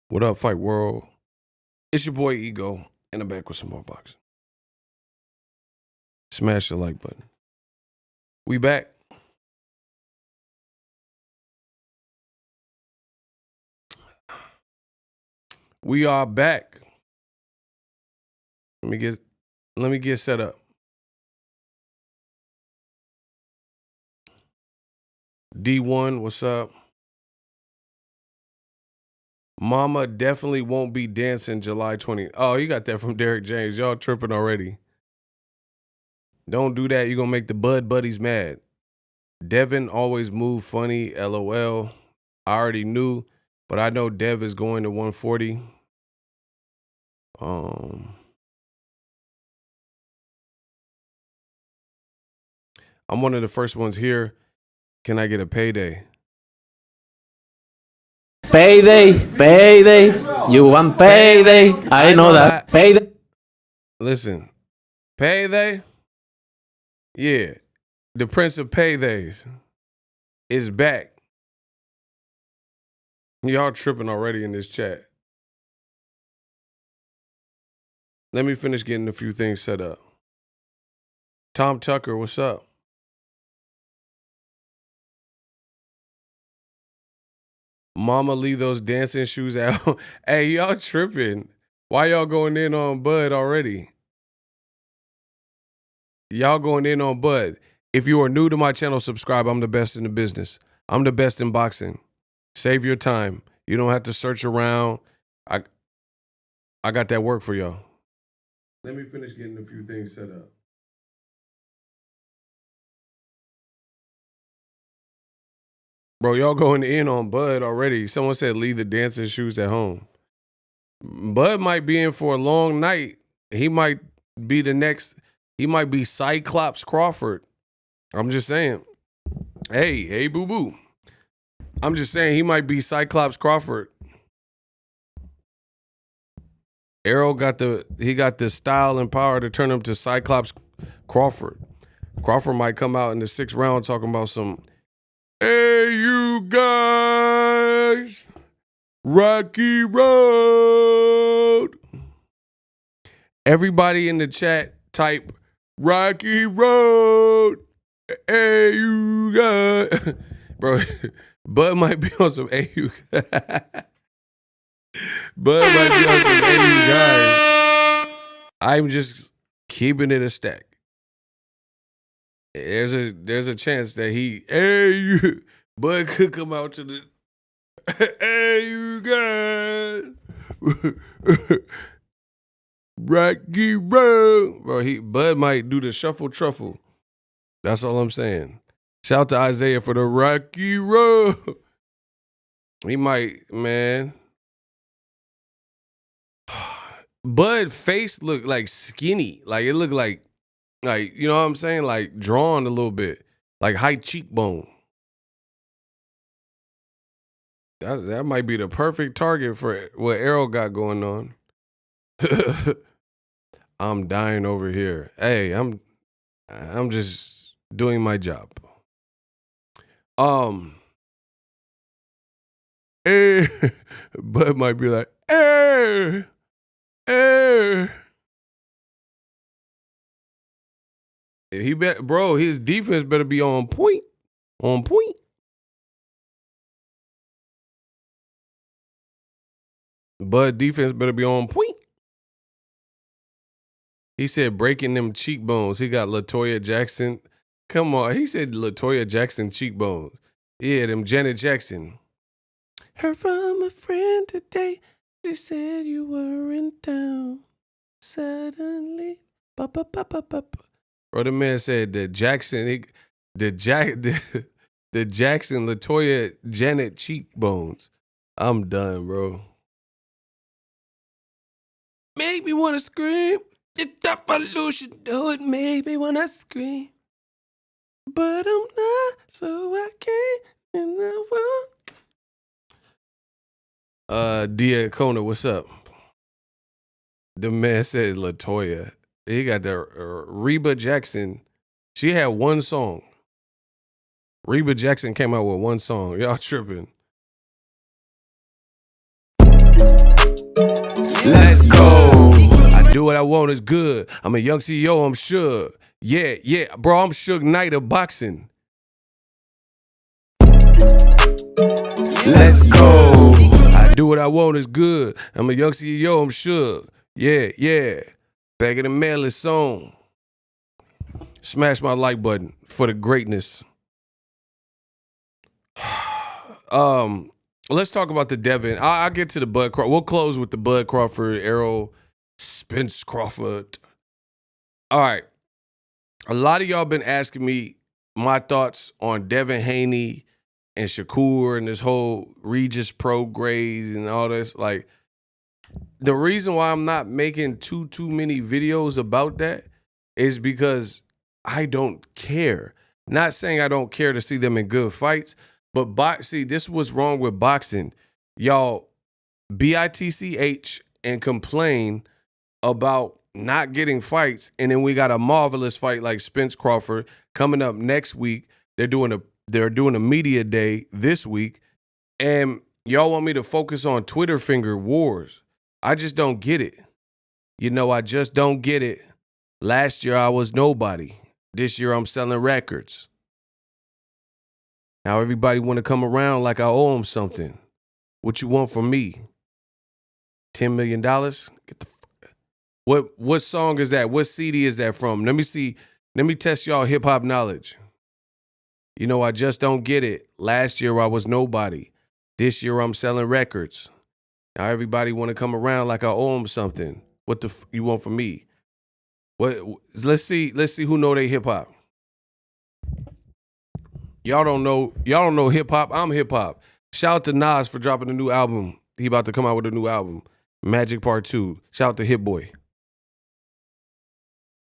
What up, Fight World? It's your boy Ego, and I'm back with some more boxing. Smash the like button. We back. We are back. Let me get set up. D1, what's up? Mama definitely won't be dancing July 20th. Oh, you got that from Derek James. Y'all tripping already. Don't do that. You're going to make the Bud Buddies mad. Devin always move funny. LOL. I already knew, but I know Dev is going to 140. I'm one of the first ones here. Can I get a payday? Payday. You want payday? I know that. Payday. Listen, payday? Yeah. The Prince of Paydays is back. Y'all tripping already in this chat. Let me finish getting a few things set up. Tom Tucker, what's up? Mama, leave those dancing shoes out. Hey, y'all tripping. Why y'all going in on Bud already? Y'all going in on Bud. If you are new to my channel, subscribe. I'm the best in the business. I'm the best in boxing. Save your time. You don't have to search around. I got that work for y'all. Let me finish getting a few things set up. Bro, y'all going in on Bud already. Someone said leave the dancing shoes at home. Bud might be in for a long night. He might be the next. He might be Cyclops Crawford. I'm just saying. Hey, boo-boo. I'm just saying he might be Cyclops Crawford. Errol got the style and power to turn him to Cyclops Crawford. Crawford might come out in the 6th round talking about some, hey, you guys, Rocky Road. Everybody in the chat type Rocky Road. Hey, you guys. Bro, Bud might be on some hey, you guys. Bud might be on some hey, you guys. I'm just keeping it a stack. There's a chance that Bud could come out to the hey, you guys. Rocky Road. Bro, Bud might do the shuffle truffle. That's all I'm saying. Shout out to Isaiah for the Rocky Road. He might, man. Bud face looked like skinny. Like it looked like, you know what I'm saying? Like drawn a little bit. Like high cheekbone. That might be the perfect target for what Errol got going on. I'm dying over here. Hey, I'm just doing my job. Bud might be like, hey. His defense better be on point. On point. Bud defense better be on point. He said breaking them cheekbones. He got LaToya Jackson. Come on. He said LaToya Jackson cheekbones. Yeah, them Janet Jackson. Heard from a friend today. She said you were in town. Suddenly. Bro, the man said the Jackson, the Jackson LaToya Janet cheekbones. I'm done, bro. Make me want to scream. The top pollution, though it made me want to scream. But I'm not, so I can't. And I won't. Dia Kona, what's up? The man said LaToya. He got the Reba Jackson. She had one song. Reba Jackson came out with one song. Y'all tripping. Let's go. I do what I want, it's good. I'm a young CEO, I'm sure. Yeah, bro, I'm Suge Knight of boxing. Let's go. I do what I want, it's good. I'm a young CEO, I'm sure. Yeah. Back in the mail, it's on. Smash my like button for the greatness. Let's talk about the Devin. I'll get to the Bud Crawford. We'll close with the Bud Crawford, Errol Spence Crawford. All right. A lot of y'all been asking me my thoughts on Devin Haney and Shakur and this whole Regis Prograis and all this. Like, the reason why I'm not making too many videos about that is because I don't care. Not saying I don't care to see them in good fights, but see, this was wrong with boxing. Y'all bitch and complain about not getting fights, and then we got a marvelous fight like Spence Crawford coming up next week. They're doing a media day this week, and y'all want me to focus on Twitter finger wars. I just don't get it. I just don't get it. Last year I was nobody. This year I'm selling records. Now everybody want to come around like I owe them something. What you want from me? $10 million? Get the What song is that? What CD is that from? Let me see. Let me test y'all hip hop knowledge. I just don't get it. Last year I was nobody. This year I'm selling records. Now everybody want to come around like I owe them something. What you want from me? Let's see who know they hip hop. Y'all don't know hip hop. I'm hip hop. Shout out to Nas for dropping a new album. He about to come out with a new album, Magic Part 2. Shout out to Hit Boy.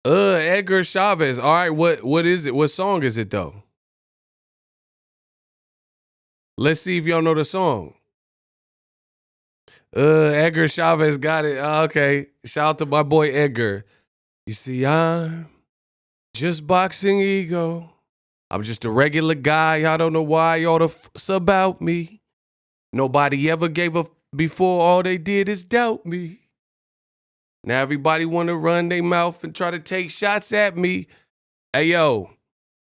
Edgar Chavez. All right, what is it? What song is it though? Let's see if y'all know the song. Edgar Chavez got it. Okay. Shout out to my boy Edgar. You see, I'm just boxing ego. I'm just a regular guy. I don't know why y'all the fuss about me. Nobody ever gave a before. All they did is doubt me. Now everybody want to run their mouth and try to take shots at me. Hey, yo,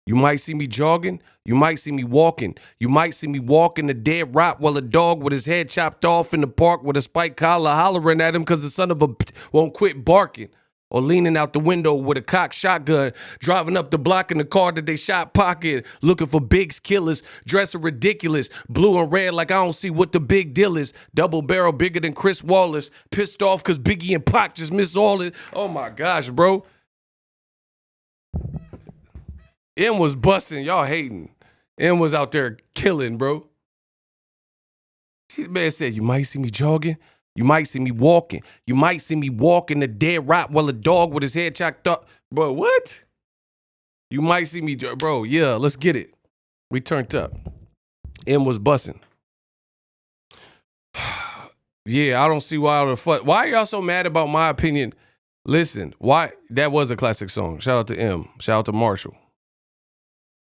you might see me jogging. You might see me walking. You might see me walking a dead Rottweiler dog with his head chopped off in the park with a spike collar hollering at him because the son of a won't quit barking. Or leaning out the window with a cocked shotgun, driving up the block in the car that they shot pocket, looking for Biggs killers, dressing ridiculous, blue and red like I don't see what the big deal is. Double barrel bigger than Chris Wallace, pissed off because Biggie and Pac just missed all it. Oh my gosh, bro. M was busting, y'all hating. M was out there killing, bro. This man said, you might see me jogging. You might see me walking. You might see me walking a dead Rottweiler dog with his head chopped up. Bro, what? You might see me, bro. Yeah, let's get it. We turned up. M was busting. Yeah, I don't see why all the fuck. Why are y'all so mad about my opinion? Listen, why? That was a classic song. Shout out to M. Shout out to Marshall.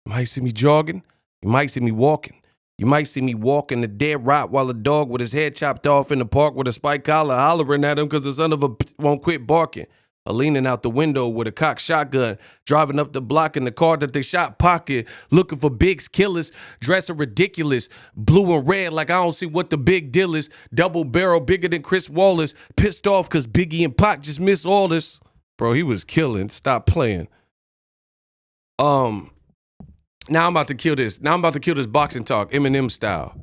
You might see me jogging. You might see me walking. You might see me walking a dead Rottweiler dog with his head chopped off in the park with a spike collar hollering at him because the son of a won't quit barking. Or leaning out the window with a cocked shotgun, driving up the block in the car that they shot pocket, looking for Biggs killers, dressing ridiculous, blue and red like I don't see what the big deal is. Double barrel bigger than Chris Wallace, pissed off because Biggie and Pac just missed all this. Bro, he was killing. Stop playing. Now I'm about to kill this. Now I'm about to kill this boxing talk, Eminem style.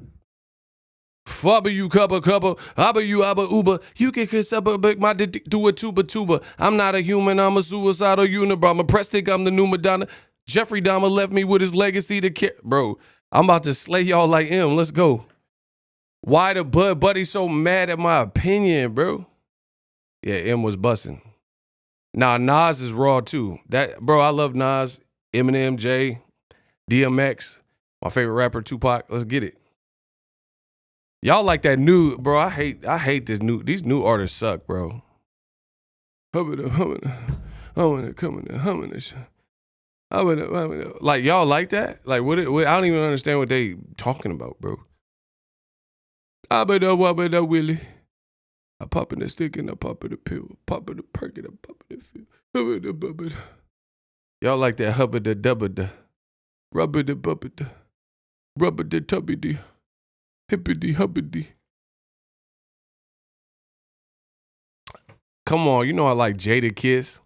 Fubba you cubba, abba you abba uber. You can kiss up a big my do a tuba. I'm not a human, I'm a suicidal unibrow. I'm a Prestic, I'm the new Madonna. Jeffrey Dahmer left me with his legacy to care. Bro, I'm about to slay y'all like M. Let's go. Why the Bud Buddy so mad at my opinion, bro? Yeah, M was busting. Nah, Nas is raw too. Bro, I love Nas, Eminem, Jay. DMX, my favorite rapper, Tupac. Let's get it. Y'all like that new, bro. I hate these new artists suck, bro. Like y'all like that? Like what I don't even understand what they talking about, bro. Willie. I pop in the stick and I pop in the pill. Pop in the perk and I pop in the fill. Y'all like that hubba da dubba da. Rubber da bubba da. Rubber da tubby dee. Hippity hubbity. Come on, you know I like Jada Kiss.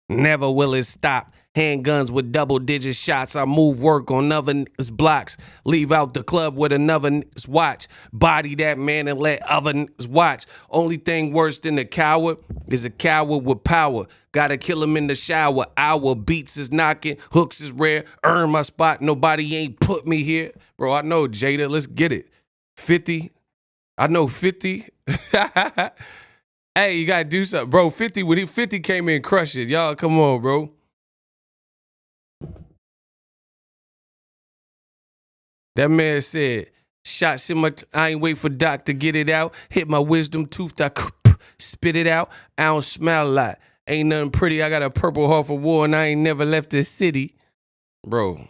Never will it stop. Handguns with double-digit shots. I move work on other niggas' blocks. Leave out the club with another niggas' watch. Body that man and let other niggas watch. Only thing worse than a coward is a coward with power. Gotta kill him in the shower. Hour beats is knocking. Hooks is rare. Earn my spot. Nobody ain't put me here. Bro, I know Jada. Let's get it. 50. I know 50. Hey, you gotta do something. Bro, 50, when 50 came in, crushed it. Y'all, come on, bro. That man said, shots in my, I ain't wait for Doc to get it out. Hit my wisdom tooth, I spit it out. I don't smile a lot. Ain't nothing pretty. I got a purple heart for war and I ain't never left this city. Bro.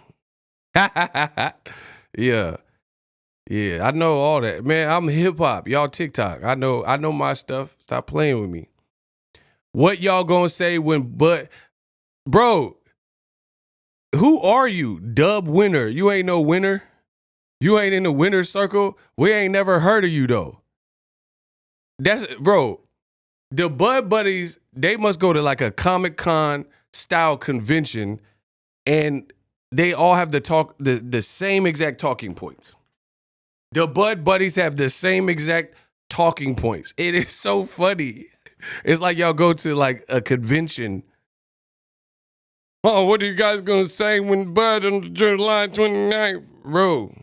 Yeah. Yeah, I know all that. Man, I'm hip hop. Y'all TikTok. I know my stuff. Stop playing with me. What y'all gonna say bro, who are you? Dub winner. You ain't no winner. You ain't in the winner's circle. We ain't never heard of you though. Bro, the Bud Buddies, they must go to like a Comic-Con style convention and they all have the same exact talking points. The Bud Buddies have the same exact talking points. It is so funny. It's like y'all go to like a convention. Oh, what are you guys gonna say when Bud on July 29th? Bro.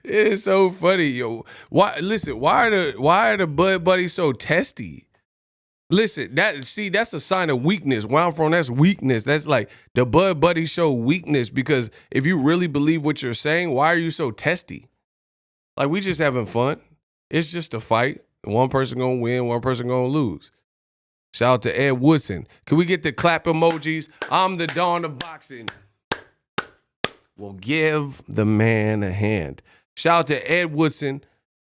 It is so funny, yo. Why are the Bud Buddies so testy? Listen, that's a sign of weakness. Where I'm from, that's weakness. That's like the Bud Buddies show weakness because if you really believe what you're saying, why are you so testy? Like, we just having fun. It's just a fight. One person gonna win, one person gonna lose. Shout out to Ed Woodson. Can we get the clap emojis? I'm the dawn of boxing. Well, give the man a hand. Shout out to Ed Woodson,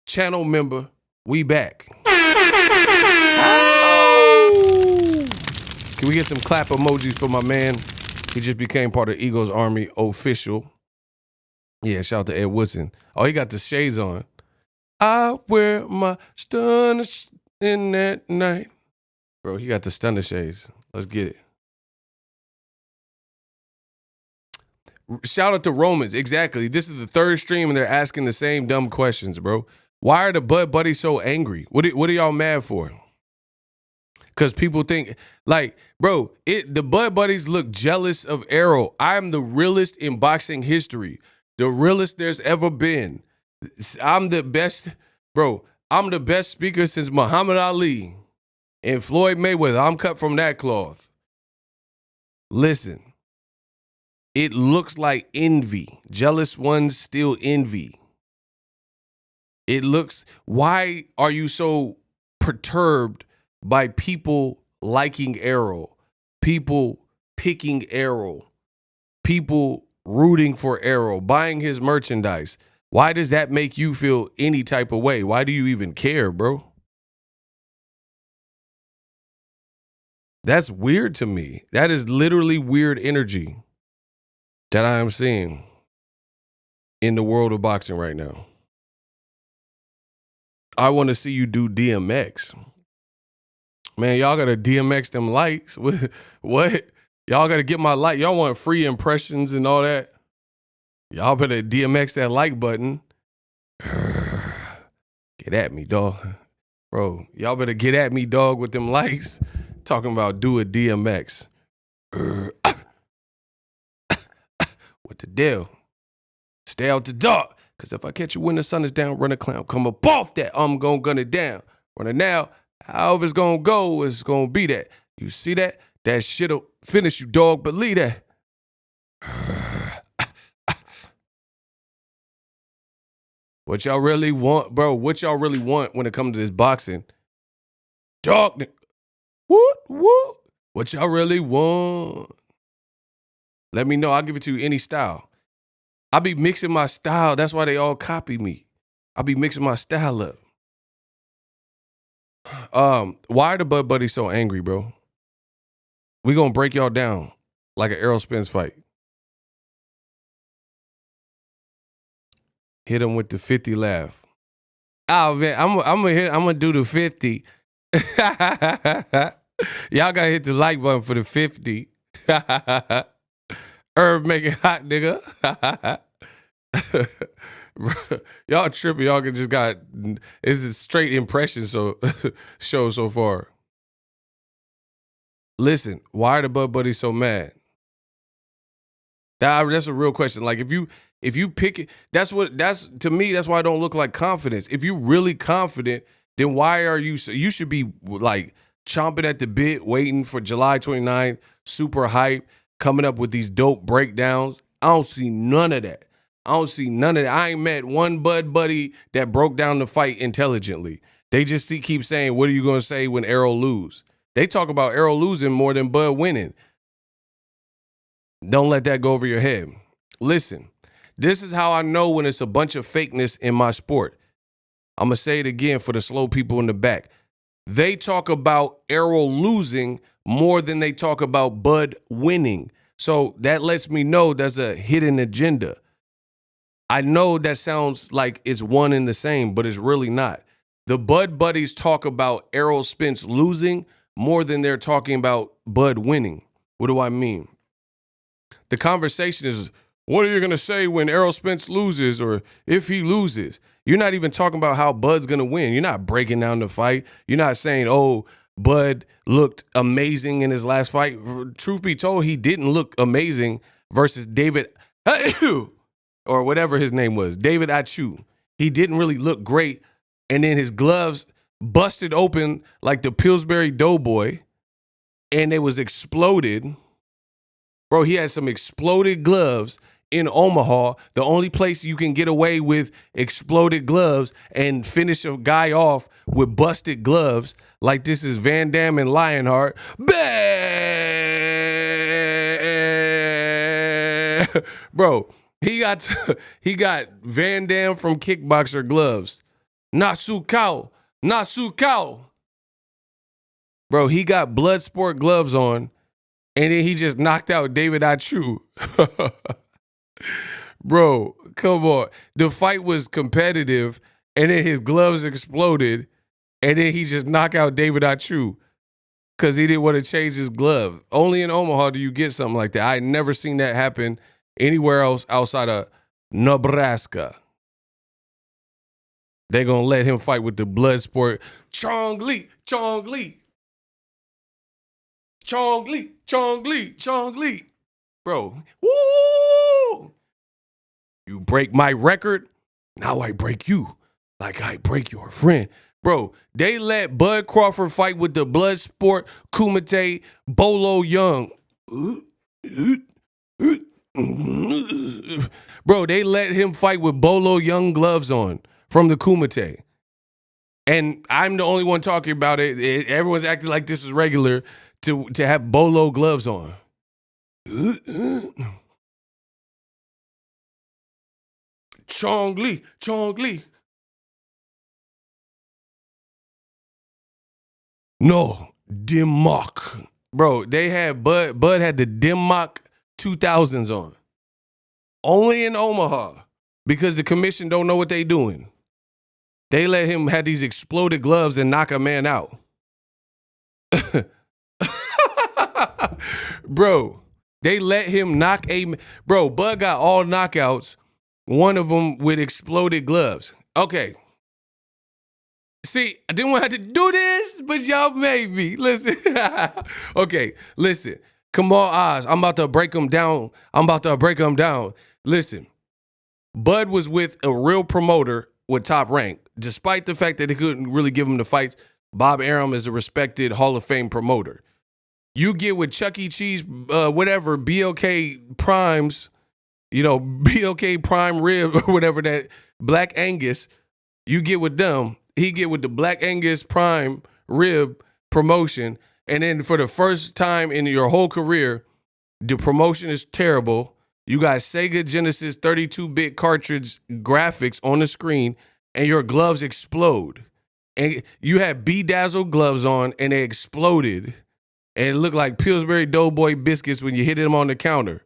channel member. We back. Can we get some clap emojis for my man? He just became part of Eagles Army official. Yeah, shout out to Ed Woodson. Oh, he got the shades on. I wear my stunner in that night. Bro, he got the stunner shades. Let's get it. Shout out to Romans. Exactly. This is the third stream and they're asking the same dumb questions, bro. Why are the Bud Buddies so angry? What are y'all mad for? Because people think, like, bro, the Bud Buddies look jealous of Arrow. I'm the realest in boxing history. The realest there's ever been. I'm the best, bro. I'm the best speaker since Muhammad Ali and Floyd Mayweather. I'm cut from that cloth. Listen, it looks like envy. Jealous ones still envy. It looks, why are you so perturbed by people liking Arrow, people picking Arrow, people rooting for Arrow, buying his merchandise? Why does that make you feel any type of way? Why do you even care, bro? That's weird to me. That is literally weird energy that I am seeing in the world of boxing right now. I want to see you do DMX. Man, y'all got to DMX them likes. What? Y'all got to get my like. Y'all want free impressions and all that? Y'all better DMX that like button. Get at me, dog. Bro, y'all better get at me, dog, with them likes. Talking about do a DMX. What the deal? Stay out the dark. Because if I catch you when the sun is down, run a clown. Come up off that, I'm going to gun it down. Running now, however it's going to go, it's going to be that. You see that? That shit'll finish you, dog. Believe that. What y'all really want, bro? What y'all really want when it comes to this boxing? Dog. What? What y'all really want? Let me know. I'll give it to you any style. I be mixing my style. That's why they all copy me. I be mixing my style up. Why are the Bud Buddies so angry, bro? We gonna break y'all down like an Errol Spence fight. Hit him with the 50 laugh. Oh man, I'm gonna do the 50. Y'all gotta hit the like button for the 50. Irv make it hot, nigga. Y'all tripping. Y'all can just got it's a straight impression show so far. Listen, why are the Bud Buddies so mad? That's a real question. Like if you pick it, to me, that's why I don't look like confidence. If you're really confident, then why are you should be like chomping at the bit, waiting for July 29th, super hype, coming up with these dope breakdowns. I don't see none of that. I ain't met one Bud Buddy that broke down the fight intelligently. They just keep saying, what are you going to say when Errol lose? They talk about Errol losing more than Bud winning. Don't let that go over your head. Listen, this is how I know when it's a bunch of fakeness in my sport. I'm going to say it again for the slow people in the back. They talk about Errol losing more than they talk about Bud winning. So that lets me know there's a hidden agenda. I know that sounds like it's one and the same, but it's really not. The Bud Buddies talk about Errol Spence losing more than they're talking about Bud winning. What do I mean? The conversation is, what are you going to say when Errol Spence loses or if he loses? You're not even talking about how Bud's going to win. You're not breaking down the fight. You're not saying, oh, Bud looked amazing in his last fight. Truth be told, he didn't look amazing versus David or whatever his name was, David Achu. He didn't really look great. And then his gloves busted open like the Pillsbury Doughboy and it was exploded. Bro, he had some exploded gloves in Omaha, the only place you can get away with exploded gloves and finish a guy off with busted gloves like this is Van Damme and Lionheart. Bro, he got Van Damme from Kickboxer gloves. Nasukao. Bro, he got Bloodsport gloves on. And then he just knocked out David Achu. Bro, come on. The fight was competitive, and then his gloves exploded, and then he just knocked out David Achu because he didn't want to change his glove. Only in Omaha do you get something like that. I had never seen that happen anywhere else outside of Nebraska. They're going to let him fight with the Bloodsport. Chong Li. Bro, woo! You break my record, now I break you like I break your friend. Bro, they let Bud Crawford fight with the Bloodsport Kumite Bolo Young. Bro, they let him fight with Bolo Young gloves on from the Kumite. And I'm the only one talking about it. Everyone's acting like this is regular to have Bolo gloves on. Chong Li. No, Dimmock. Bro, they had Bud had the Dimmock 2000s on. Only in Omaha because the commission don't know what they doing. They let him have these exploded gloves and knock a man out. Bro, they let him knock Bro, Bud got all knockouts, one of them with exploded gloves. Okay. See, I didn't want to have to do this, but y'all made me. Listen. Okay, listen. Come on, Oz. I'm about to break them down. Listen. Bud was with a real promoter with Top Rank. Despite the fact that they couldn't really give him the fights, Bob Arum is a respected Hall of Fame promoter. You get with Chuck E. Cheese, whatever, BLK Primes, BLK Prime Rib or whatever, that Black Angus, you get with them. He get with the Black Angus Prime Rib promotion. And then for the first time in your whole career, the promotion is terrible. You got Sega Genesis 32-bit cartridge graphics on the screen. and your gloves explode. And you had bedazzled gloves on and they exploded. And it looked like Pillsbury Doughboy biscuits when you hit them on the counter.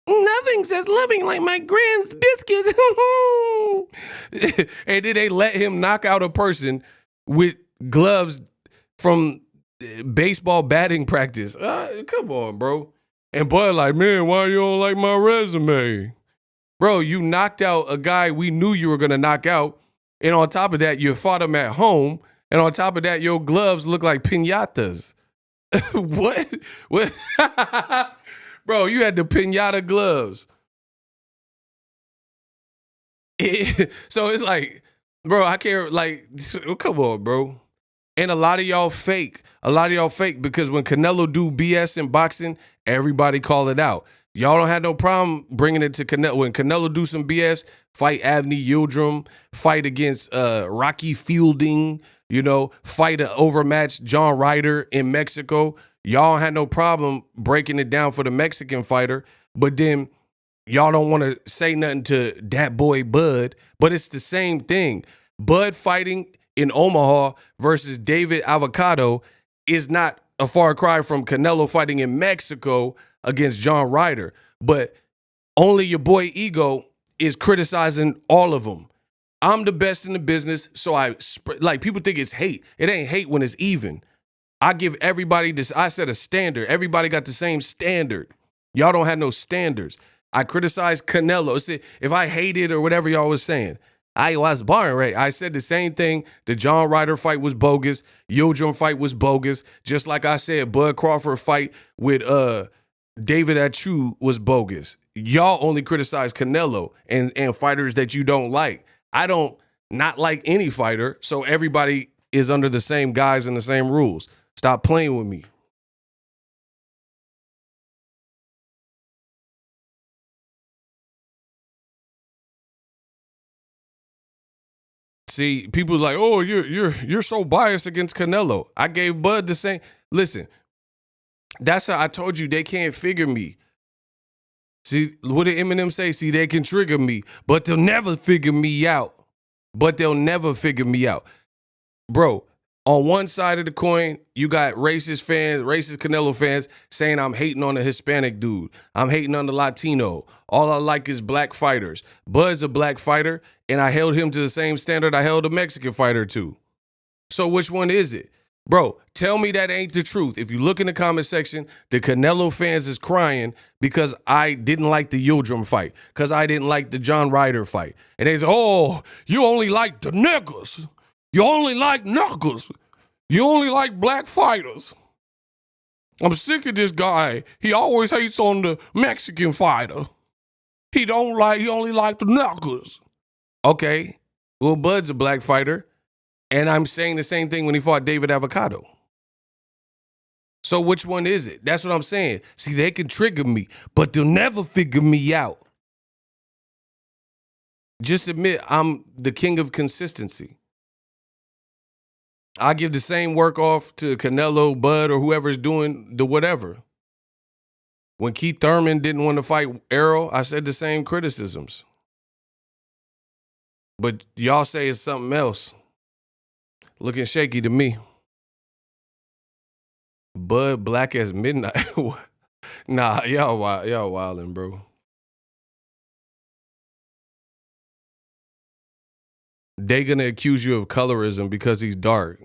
Nothing says loving like my grand's biscuits. And then they let him knock out a person with gloves from baseball batting practice. Come on, bro. And Bud like, man, why you don't like my resume? Bro, you knocked out a guy we knew you were going to knock out. And on top of that, you fought him at home. And on top of that, your gloves look like piñatas. What? Bro, you had the piñata gloves. So it's like, bro, I can't, like, come on, bro. And a lot of y'all fake. Because when Canelo do BS in boxing, everybody call it out. Y'all don't have no problem bringing it to Canelo. When Canelo do some BS, fight Avni Yildirim, fight against Rocky Fielding, fight an overmatched John Ryder in Mexico. Y'all had no problem breaking it down for the Mexican fighter, but then y'all don't want to say nothing to that boy Bud, but it's the same thing. Bud fighting in Omaha versus David Avocado is not a far cry from Canelo fighting in Mexico against John Ryder, but only your boy Ego is criticizing all of them. I'm the best in the business, so people think it's hate. It ain't hate when it's even. I give everybody this. I set a standard. Everybody got the same standard. Y'all don't have no standards. I criticize Canelo. See, if I hated or whatever y'all was saying, I was born right. I said the same thing. The John Ryder fight was bogus. Yildirim fight was bogus. Just like I said, Bud Crawford fight with David Achu was bogus. Y'all only criticize Canelo and fighters that you don't like. I don't not like any fighter, so everybody is under the same guise and the same rules. Stop playing with me. See, people like, oh, you're so biased against Canelo. I gave Bud the same. Listen, that's how I told you they can't figure me. See, what did Eminem say? See, they can trigger me, but they'll never figure me out. Bro, on one side of the coin, you got racist Canelo fans saying I'm hating on the Hispanic dude. I'm hating on the Latino. All I like is black fighters. Bud's a black fighter, and I held him to the same standard I held a Mexican fighter to. So which one is it? Bro, tell me that ain't the truth. If you look in the comment section, the Canelo fans is crying because I didn't like the Yildirim fight, because I didn't like the John Ryder fight. And they say, oh, you only like the niggas. You only like niggas. You only like black fighters. I'm sick of this guy. He always hates on the Mexican fighter. He only like the niggas. Okay, well, Bud's a black fighter. And I'm saying the same thing when he fought David Avocado. So which one is it? That's what I'm saying. See, they can trigger me, but they'll never figure me out. Just admit I'm the king of consistency. I give the same work off to Canelo, Bud, or whoever's doing the whatever. When Keith Thurman didn't want to fight Errol, I said the same criticisms. But y'all say it's something else. Looking shaky to me. Bud black as midnight. Nah, y'all wildin', bro. They gonna accuse you of colorism because he's dark.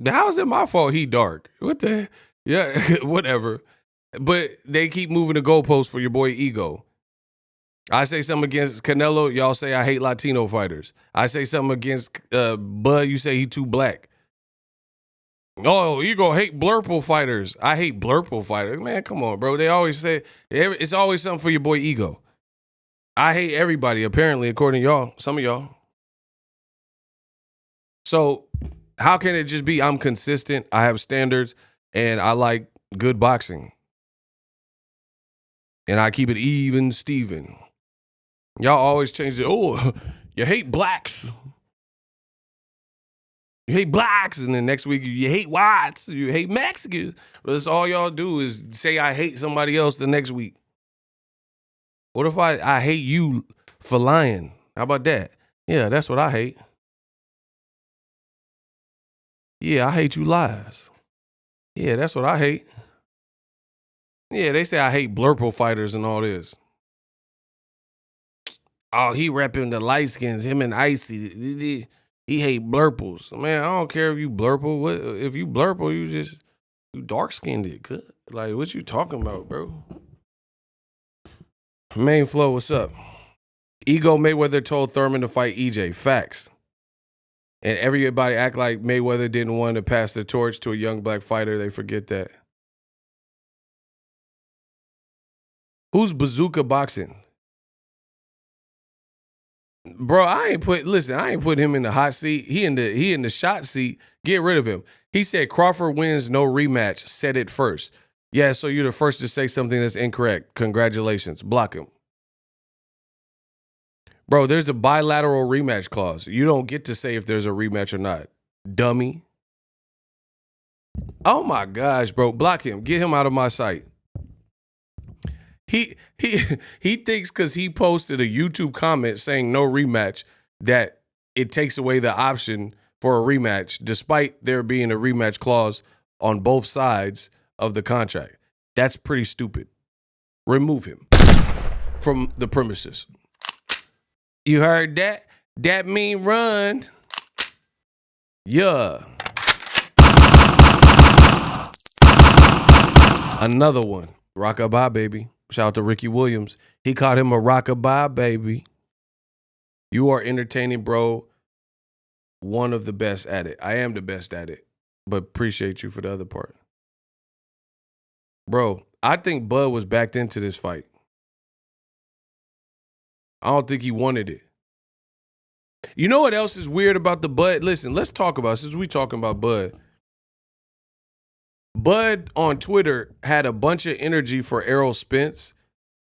How is it my fault he dark? What the? Yeah, whatever. But they keep moving the goalposts for your boy Ego. I say something against Canelo, y'all say I hate Latino fighters. I say something against Bud, you say he too black. Oh, Ego hate blurple fighters. I hate blurple fighters. Man, come on, bro. They always say, it's always something for your boy Ego. I hate everybody, apparently, according to y'all, some of y'all. So how can it just be I'm consistent, I have standards, and I like good boxing? And I keep it even, Steven. Y'all always change it. Oh, you hate blacks. You hate blacks. And then next week, you hate whites. You hate Mexicans. But that's all y'all do is say I hate somebody else the next week. What if I hate you for lying? How about that? Yeah, that's what I hate. Yeah, I hate you lies. Yeah, that's what I hate. Yeah, they say I hate blurple fighters and all this. Oh, he repping the light skins, him and Icy. He hate blurples. Man, I don't care if you blurple. What if you blurple, you dark skinned it. Good. Like, what you talking about, bro? Main flow, what's up? Ego Mayweather told Thurman to fight EJ. Facts. And everybody act like Mayweather didn't want to pass the torch to a young black fighter. They forget that. Who's Bazooka Boxing? Bro, I ain't put him in the hot seat. He in the shot seat. Get rid of him. He said Crawford wins, no rematch. Said it first. Yeah, so you're the first to say something that's incorrect. Congratulations. Block him. Bro, there's a bilateral rematch clause. You don't get to say if there's a rematch or not. Dummy. Oh my gosh, bro. Block him. Get him out of my sight. He thinks because he posted a YouTube comment saying no rematch that it takes away the option for a rematch, despite there being a rematch clause on both sides of the contract. That's pretty stupid. Remove him from the premises. You heard that? That mean run. Yeah. Another one. Rockabye, baby. Shout out to Ricky Williams. He called him a rockabye, baby. You are entertaining, bro. One of the best at it. I am the best at it. But appreciate you for the other part. Bro, I think Bud was backed into this fight. I don't think he wanted it. You know what else is weird about the Bud? Listen, let's talk about, since we talking about Bud. Bud on Twitter had a bunch of energy for Errol Spence,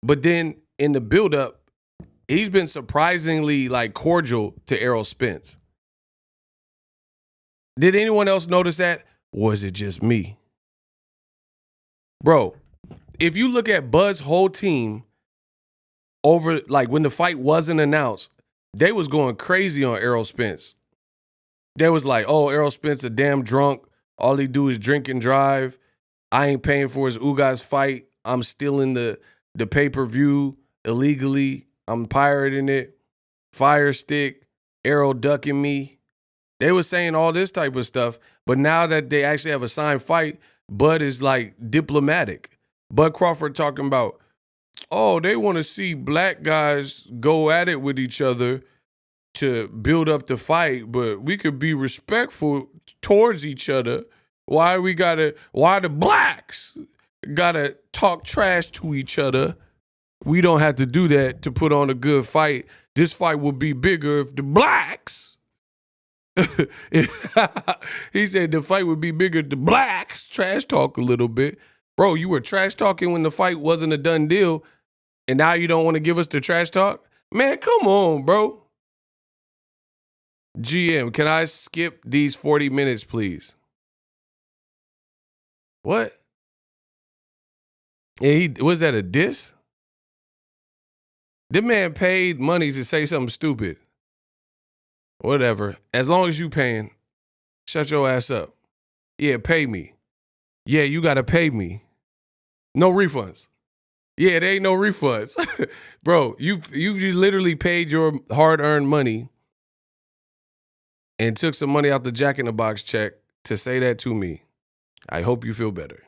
but then in the buildup, he's been surprisingly like cordial to Errol Spence. Did anyone else notice that? Was it just me? Bro, if you look at Bud's whole team over, like when the fight wasn't announced, they was going crazy on Errol Spence. They was like, oh, Errol Spence a damn drunk. All he do is drink and drive. I ain't paying for his Ugas fight. I'm stealing the pay-per-view illegally. I'm pirating it. Fire stick. Errol ducking me. They was saying all this type of stuff. But now that they actually have a signed fight, Bud is like diplomatic. Bud Crawford talking about, oh, they want to see black guys go at it with each other to build up the fight, but we could be respectful towards each other. Why the blacks gotta talk trash to each other? We don't have to do that to put on a good fight. This fight would be bigger if the blacks. He said the fight would be bigger if the blacks trash talk a little bit. Bro, you were trash talking when the fight wasn't a done deal, and now you don't want to give us the trash talk? Man, come on, bro. GM, can I skip these 40 minutes, please? What? Yeah, was that a diss? The man paid money to say something stupid. Whatever. As long as you paying, shut your ass up. Yeah, pay me. Yeah, you got to pay me. No refunds. Yeah, there ain't no refunds. Bro, you literally paid your hard-earned money and took some money out the Jack in the Box check to say that to me. I hope you feel better.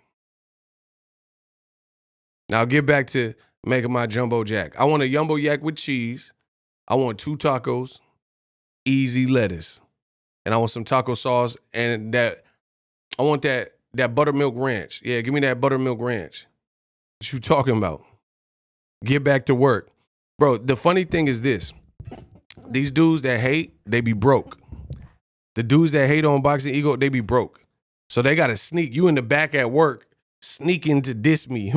Now get back to making my jumbo jack. I want a jumbo yak with cheese. I want 2 tacos, easy lettuce. And I want some taco sauce and I want that buttermilk ranch. Yeah, give me that buttermilk ranch. What you talking about? Get back to work. Bro, the funny thing is this. These dudes that hate, they be broke. The dudes that hate on Boxing Ego, they be broke. So they got to sneak. You in the back at work, sneaking to diss me.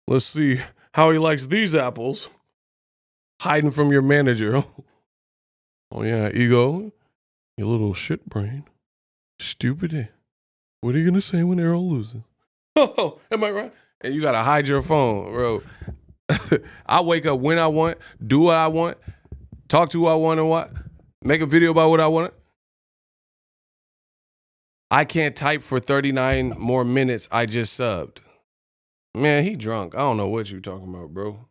Let's see how he likes these apples. Hiding from your manager. Oh, yeah, Ego, you little shit brain. Stupid. What are you going to say when Errol loses? Oh, am I right? And you got to hide your phone, bro. I wake up when I want, do what I want, talk to who I want and what, make a video about what I want. I can't type for 39 more minutes. I just subbed. Man, he drunk. I don't know what you talking about, bro.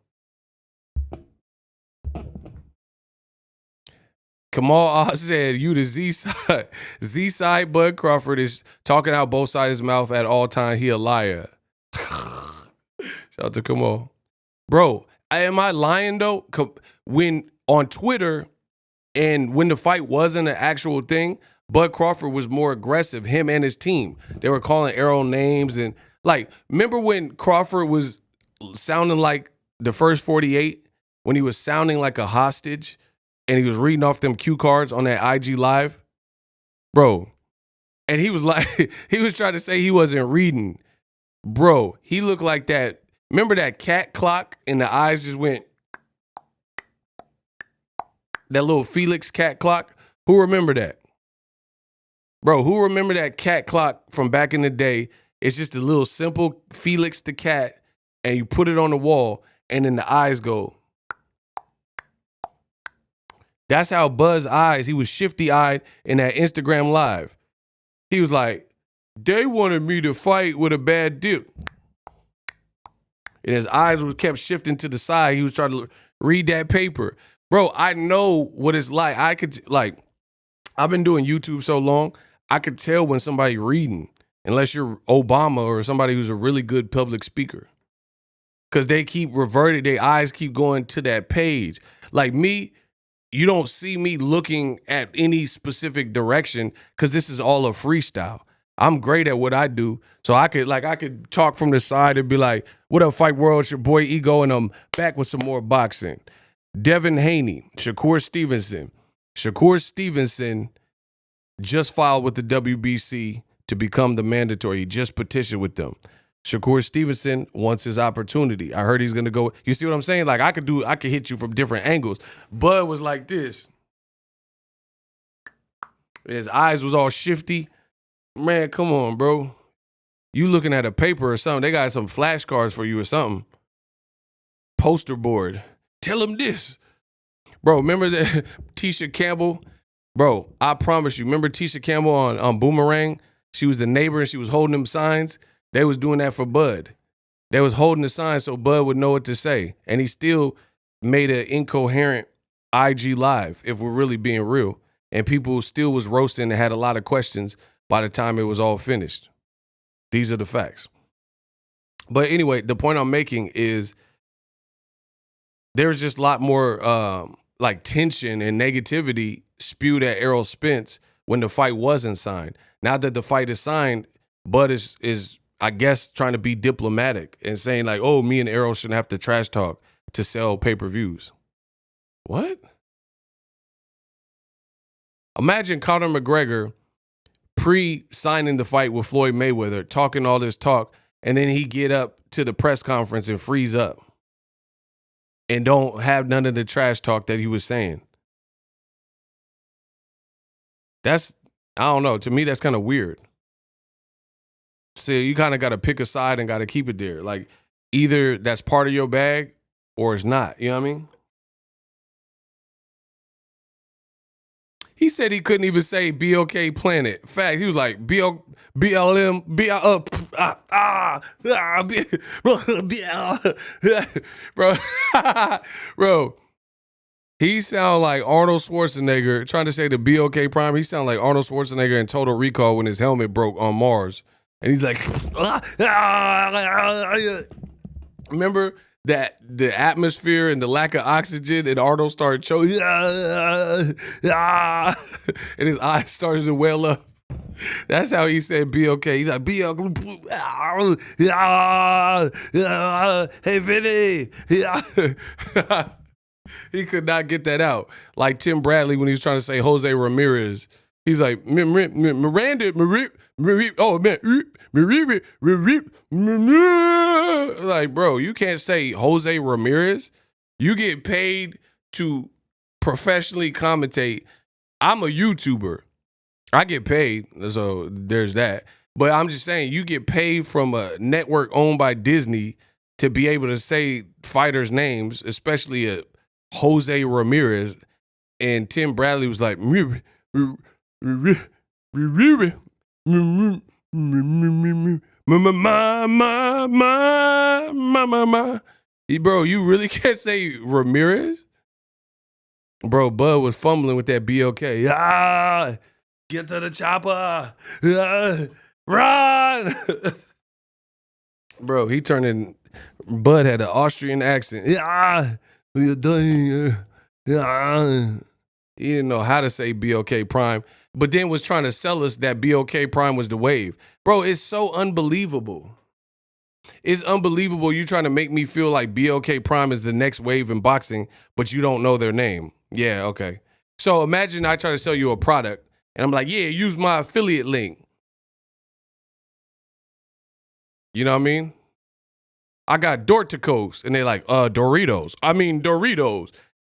Kamal Oz said, you the Z side. Z side Bud Crawford is talking out both sides of his mouth at all times. He a liar. Shout out to Kamal. Bro, am I lying though? When on Twitter and when the fight wasn't an actual thing, Bud Crawford was more aggressive, him and his team. They were calling Errol names and remember when Crawford was sounding like the first 48, when he was sounding like a hostage and he was reading off them cue cards on that IG Live? Bro, and he was like, he was trying to say he wasn't reading. Bro, he looked like that. Remember that cat clock and the eyes just went, that little Felix cat clock? Who remember that? Bro, who remember that cat clock from back in the day? It's just a little simple Felix the cat, and you put it on the wall, and then the eyes go. That's how Bud's eyes, he was shifty-eyed in that Instagram Live. He was like, they wanted me to fight with a bad dip. And his eyes was kept shifting to the side. He was trying to read that paper. Bro, I know what it's like. I've been doing YouTube so long, I could tell when somebody reading, unless you're Obama or somebody who's a really good public speaker. Because they keep reverting, their eyes keep going to that page. Like me, you don't see me looking at any specific direction because this is all a freestyle. I'm great at what I do. So I could talk from the side and be like, what up, Fight World? It's your boy Ego, and I'm back with some more boxing. Devin Haney, Shakur Stevenson. Shakur Stevenson just filed with the WBC to become the mandatory. He just petitioned with them. Shakur Stevenson wants his opportunity. I heard he's going to go. You see what I'm saying? Like I could hit you from different angles. Bud was like this. His eyes was all shifty. Man, come on, bro. You looking at a paper or something. They got some flashcards for you or something. Poster board. Tell him this. Bro, remember that Tisha Campbell? Bro, I promise you. Remember Tisha Campbell on Boomerang? She was the neighbor and she was holding them signs. They was doing that for Bud. They was holding the signs so Bud would know what to say. And he still made an incoherent IG Live, if we're really being real. And people still was roasting and had a lot of questions by the time it was all finished. These are the facts. But anyway, the point I'm making is there's just a lot more tension and negativity spewed at Errol Spence when the fight wasn't signed. Now that the fight is signed, Bud is I guess trying to be diplomatic and saying like, oh, me and Errol shouldn't have to trash talk to sell pay-per-views. What? Imagine Conor McGregor pre-signing the fight with Floyd Mayweather, talking all this talk, and then he get up to the press conference and freeze up and don't have none of the trash talk that he was saying. That's, I don't know, to me that's kind of weird. So you kind of got to pick a side and got to keep it there. Like either that's part of your bag or it's not. You know what I mean? He said he couldn't even say BOK Planet. Fact, he was like BLM, bro, bro. He sound like Arnold Schwarzenegger trying to say the BOK Prime. He sound like Arnold Schwarzenegger in Total Recall when his helmet broke on Mars. And he's like, remember that the atmosphere and the lack of oxygen, and Arnold started choking, and his eyes started to well up. That's how he said BOK. He's like, hey, Vinny. He could not get that out. Like Tim Bradley when he was trying to say Jose Ramirez. He's like, Miranda, oh man, like, bro, you can't say Jose Ramirez. You get paid to professionally commentate. I'm a YouTuber. I get paid, so there's that. But I'm just saying, you get paid from a network owned by Disney to be able to say fighters' names, especially a Jose Ramirez. And Tim Bradley was like, Bro, you really can't say Ramirez? Bro, Bud was fumbling with that BOK. Ah, get to the chopper. Ah, run. Bro, he turned in. Bud had an Austrian accent. Yeah, what are you doing? Yeah. He didn't know how to say BOK Prime, but then was trying to sell us that BOK Prime was the wave. Bro, it's so unbelievable. It's unbelievable you trying to make me feel like BOK Prime is the next wave in boxing, but you don't know their name. Yeah, okay. So imagine I try to sell you a product, and I'm like, yeah, use my affiliate link. You know what I mean? I got Dorticos, and they're like, Doritos. I mean, Doritos.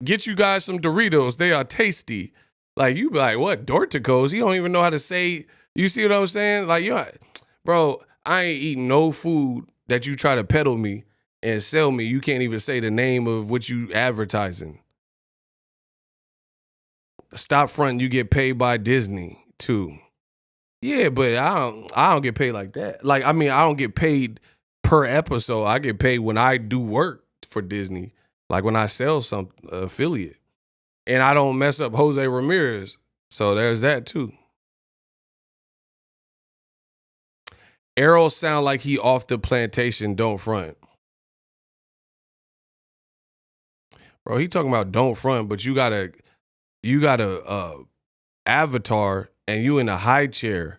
Get you guys some Doritos. They are tasty. Like, you be like, what, Dorticos? You don't even know how to say, you see what I'm saying? Like, bro, I ain't eating no food that you try to peddle me and sell me. You can't even say the name of what you advertising. Stop fronting, you get paid by Disney, too. Yeah, but I don't get paid like that. Like, I mean, I don't get paid per episode. I get paid when I do work for Disney, like when I sell some affiliate. And I don't mess up Jose Ramirez. So there's that too. Errol sound like he off the plantation, don't front. Bro, he talking about don't front, but you got a avatar and you in a high chair.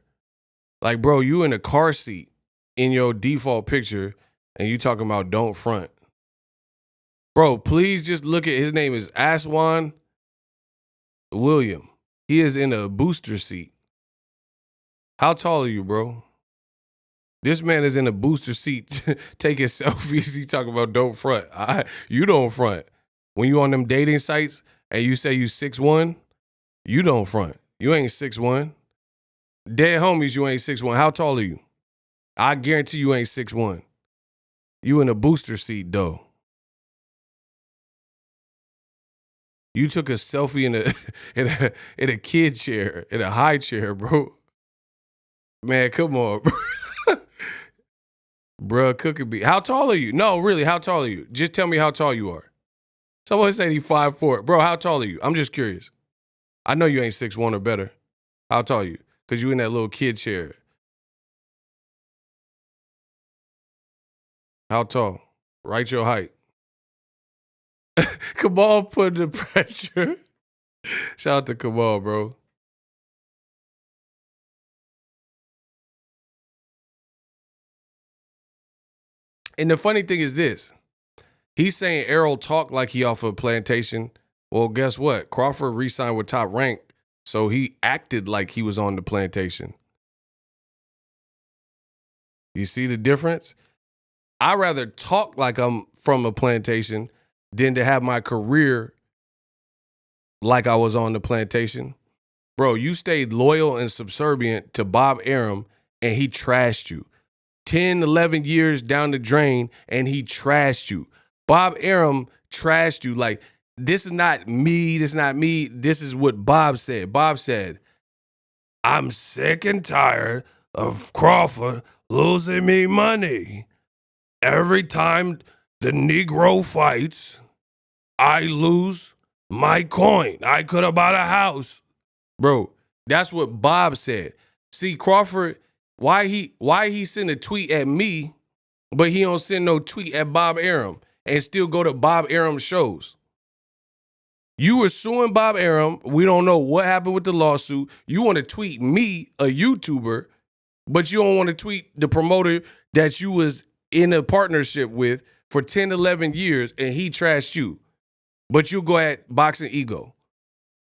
Like, bro, you in a car seat in your default picture and you talking about don't front. Bro, please just look at, his name is Aswan William. He is in a booster seat. How tall are you, bro? This man is in a booster seat taking selfies. He talking about don't front. You don't front. When you on them dating sites and you say you 6'1", you don't front. You ain't 6'1". Dead homies, you ain't 6'1". How tall are you? I guarantee you ain't 6'1". You in a booster seat, though. You took a selfie in a kid chair, in a high chair, bro. Man, come on, bro. Bruh, cookie be. How tall are you? No, really, how tall are you? Just tell me how tall you are. Someone said he 5'4". Bro, how tall are you? I'm just curious. I know you ain't 6'1" or better. How tall are you? Because you in that little kid chair. How tall? Write your height. Kamal put the pressure. Shout out to Kamal, bro. And the funny thing is this. He's saying Errol talked like he off a plantation. Well, guess what? Crawford re-signed with Top Rank, so he acted like he was on the plantation. You see the difference? I'd rather talk like I'm from a plantation than to have my career like I was on the plantation. Bro, you stayed loyal and subservient to Bob Arum, and he trashed you. 10, 11 years down the drain, and he trashed you. Bob Arum trashed you. Like, this is not me. This is not me. This is what Bob said. Bob said, I'm sick and tired of Crawford losing me money. Every time the Negro fights, I lose my coin. I could have bought a house. Bro, that's what Bob said. See, Crawford, why he send a tweet at me, but he don't send no tweet at Bob Arum and still go to Bob Arum shows? You were suing Bob Arum. We don't know what happened with the lawsuit. You want to tweet me, a YouTuber, but you don't want to tweet the promoter that you was in a partnership with for 10, 11 years, and he trashed you. But you'll go at Boxing Ego.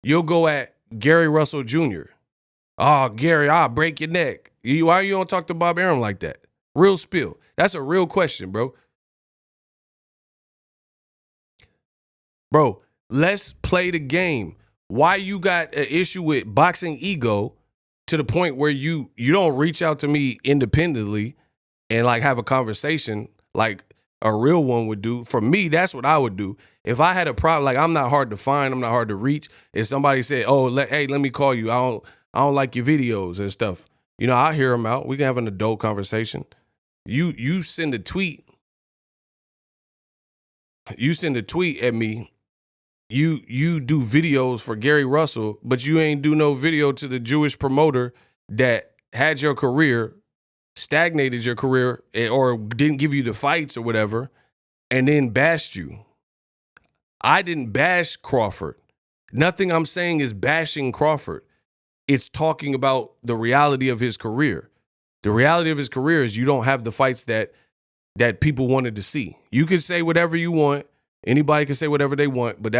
You'll go at Gary Russell Jr. Oh, Gary, I'll break your neck. Why you don't talk to Bob Arum like that? Real spill. That's a real question, bro. Bro, let's play the game. Why you got an issue with Boxing Ego to the point where you don't reach out to me independently and like have a conversation like a real one would do? For me, that's what I would do. If I had a problem, like I'm not hard to find, I'm not hard to reach. If somebody said, "Oh, hey, let me call you. I don't like your videos and stuff," You know, I hear him out. We can have an adult conversation. You send a tweet. You send a tweet at me. You do videos for Gary Russell, but you ain't do no video to the Jewish promoter that had your career, stagnated your career, or didn't give you the fights or whatever, and then bashed you. I didn't bash Crawford. Nothing I'm saying is bashing Crawford. It's talking about the reality of his career. The reality of his career is you don't have the fights that people wanted to see. You can say whatever you want. Anybody can say whatever they want, but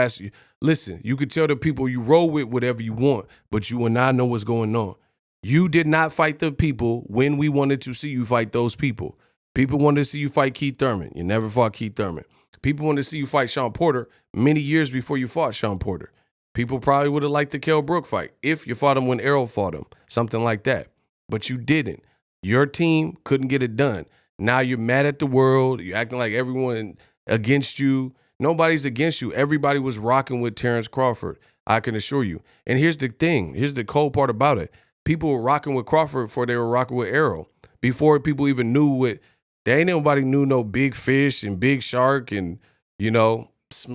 listen, you could tell the people you roll with whatever you want, but you will not know what's going on. You did not fight the people when we wanted to see you fight those people. People wanted to see you fight Keith Thurman. You never fought Keith Thurman. People wanted to see you fight Sean Porter many years before you fought Sean Porter. People probably would have liked the Kell Brook fight if you fought him when Errol fought him, something like that. But you didn't. Your team couldn't get it done. Now you're mad at the world. You're acting like everyone against you. Nobody's against you. Everybody was rocking with Terrence Crawford, I can assure you. And here's the thing. Here's the cold part about it. People were rocking with Crawford before they were rocking with Errol. Before people even knew there ain't nobody knew no Big Fish and Big Shark and, you know,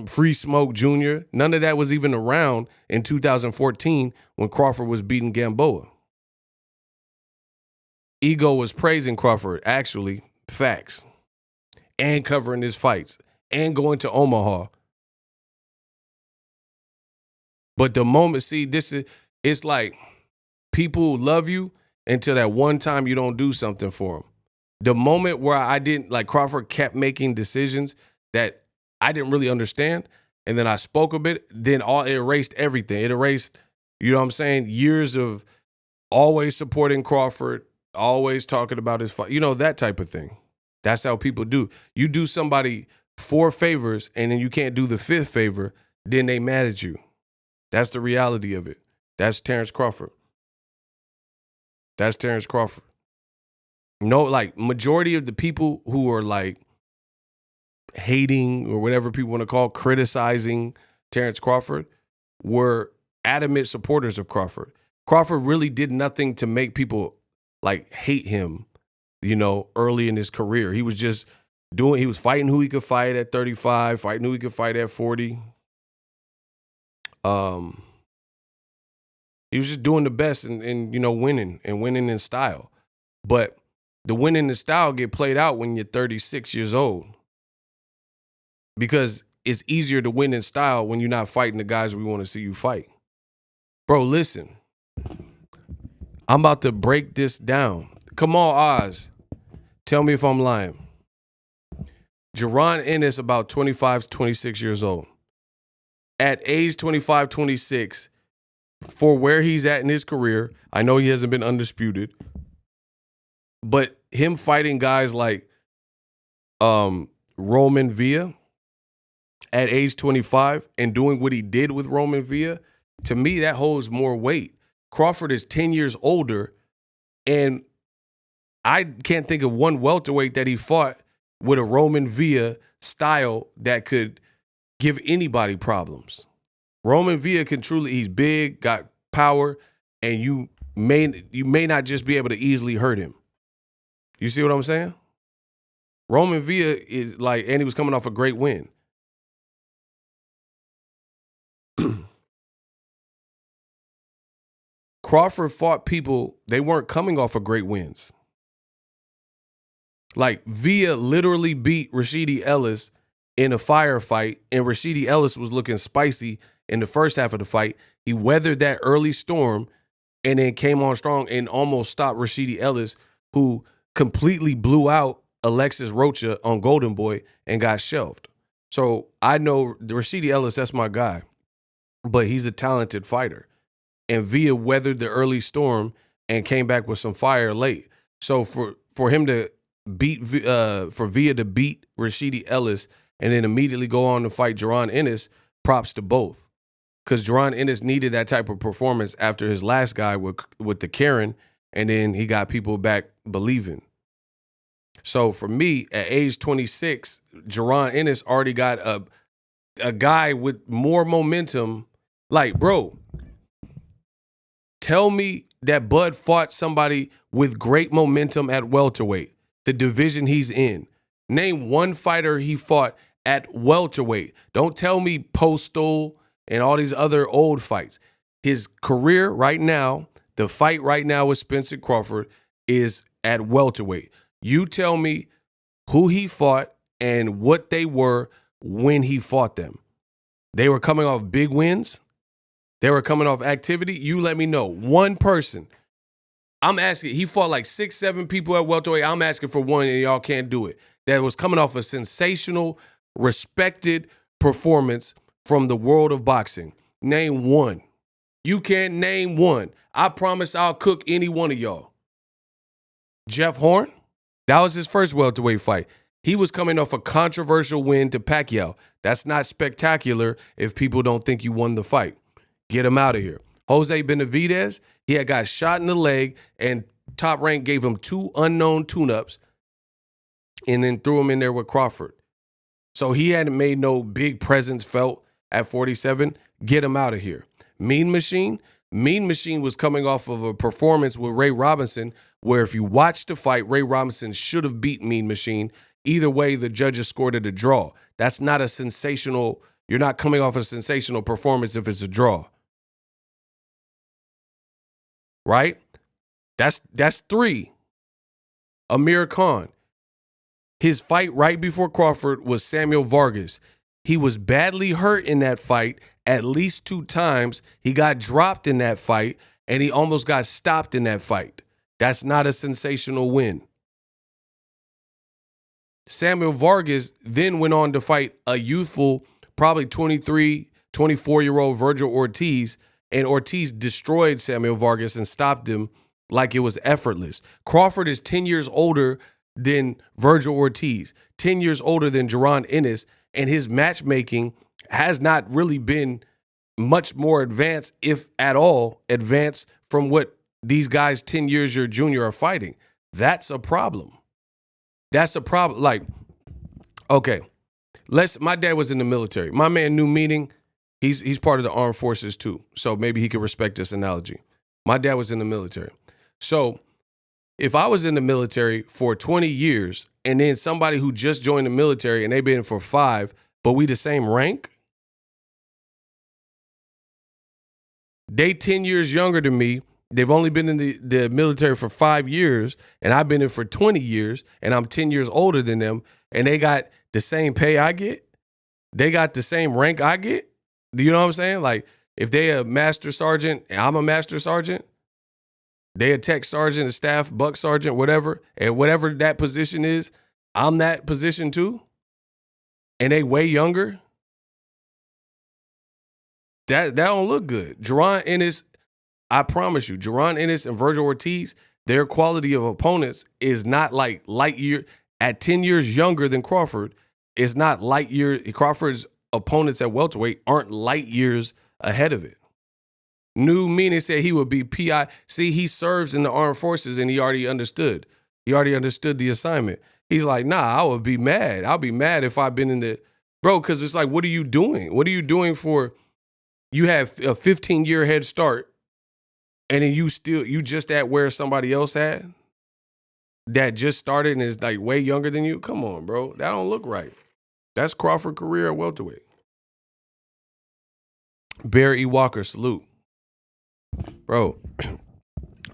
Free Smoke Jr. None of that was even around in 2014 when Crawford was beating Gamboa. Ego was praising Crawford, actually, facts, and covering his fights and going to Omaha. But the moment, it's like people love you until that one time you don't do something for them. The moment where I didn't, like Crawford kept making decisions that I didn't really understand, and then I spoke a bit, then it erased everything. It erased, you know what I'm saying, years of always supporting Crawford, always talking about his fight, you know, that type of thing. That's how people do. You do somebody 4 favors and then you can't do the 5th favor, then they mad at you. That's the reality of it. That's Terrence Crawford. That's Terrence Crawford. No, like majority of the people who are like hating or whatever people want to call criticizing Terrence Crawford were adamant supporters of Crawford. Crawford really did nothing to make people like hate him, you know, early in his career. He was just he was fighting who he could fight at 35, fighting who he could fight at 40. He was just doing the best and you know, winning in style. But the winning in style get played out when you're 36 years old. Because it's easier to win in style when you're not fighting the guys we want to see you fight. Bro, listen. I'm about to break this down. Come on, Oz. Tell me if I'm lying. Jaron Ennis about 25, 26 years old. At age 25, 26, for where he's at in his career, I know he hasn't been undisputed, but him fighting guys like Roman Villa at age 25 and doing what he did with Roman Villa, to me, that holds more weight. Crawford is 10 years older, and I can't think of one welterweight that he fought with a Roman Villa style that could give anybody problems. Roman Villa can truly, he's big, got power, and you may not just be able to easily hurt him. You see what I'm saying? Roman Villa is like, and he was coming off a great win. Crawford fought people, they weren't coming off of great wins. Like, Villa literally beat Rashidi Ellis in a firefight, and Rashidi Ellis was looking spicy in the first half of the fight. He weathered that early storm and then came on strong and almost stopped Rashidi Ellis, who completely blew out Alexis Rocha on Golden Boy and got shelved. So I know Rashidi Ellis, that's my guy, but he's a talented fighter. And Villa weathered the early storm and came back with some fire late. So for him to for Villa to beat Rashidi Ellis and then immediately go on to fight Jaron Ennis, props to both. Because Jaron Ennis needed that type of performance after his last guy with the Karen, and then he got people back believing. So for me, at age 26, Jaron Ennis already got a guy with more momentum. Like, bro, tell me that Bud fought somebody with great momentum at welterweight, the division he's in. Name one fighter he fought at welterweight. Don't tell me Postal and all these other old fights. His career right now, the fight right now with Spence and Crawford is at welterweight. You tell me who he fought and what they were when he fought them. They were coming off big wins. They were coming off activity. You let me know. One person. I'm asking. He fought like 6, 7 people at welterweight. I'm asking for one, and y'all can't do it. That was coming off a sensational, respected performance from the world of boxing. Name one. You can't name one. I promise I'll cook any one of y'all. Jeff Horn? That was his first welterweight fight. He was coming off a controversial win to Pacquiao. That's not spectacular if people don't think you won the fight. Get him out of here. Jose Benavidez, he had got shot in the leg, and Top Rank gave him 2 unknown tune-ups and then threw him in there with Crawford. So he hadn't made no big presence felt at 47. Get him out of here. Mean Machine was coming off of a performance with Ray Robinson where if you watch the fight, Ray Robinson should have beat Mean Machine. Either way, the judges scored it a draw. That's not a sensational, you're not coming off a sensational performance if it's a draw. Right? That's 3. Amir Khan. His fight right before Crawford was Samuel Vargas. He was badly hurt in that fight at least 2 times. He got dropped in that fight, and he almost got stopped in that fight. That's not a sensational win. Samuel Vargas then went on to fight a youthful, probably 23, 24-year-old Virgil Ortiz, and Ortiz destroyed Samuel Vargas and stopped him like it was effortless. Crawford is 10 years older than Virgil Ortiz, 10 years older than Jaron Ennis, and his matchmaking has not really been much more advanced, if at all, advanced from what these guys 10 years your junior are fighting. That's a problem. That's a problem. Like, okay, my dad was in the military. My man New Meaning, he's part of the armed forces too. So maybe he could respect this analogy. My dad was in the military. So if I was in the military for 20 years and then somebody who just joined the military and they've been for 5, but we the same rank, they 10 years younger than me. They've only been in the military for 5 years, and I've been in for 20 years, and I'm 10 years older than them, and they got the same pay I get. They got the same rank I get. Do you know what I'm saying? Like, if they a master sergeant and I'm a master sergeant, they a tech sergeant, a staff, buck sergeant, whatever, and whatever that position is, I'm that position too, and they way younger. That don't look good. Jaron Ennis, I promise you, Jaron Ennis and Virgil Ortiz, their quality of opponents is not like light year. At 10 years younger than Crawford, it's not light year. Crawford's opponents at welterweight aren't light years ahead of it. New Meaning said he would be PI. See, he serves in the armed forces and he already understood. He already understood the assignment. He's like, nah, I would be mad. I'll be mad if I've been in the, bro, because it's like, what are you doing? What are you doing for, you have a 15-year head start and then you just at where somebody else at that just started and is like way younger than you? Come on, bro. That don't look right. That's Crawford career at welterweight. Barry E. Walker, salute. Bro,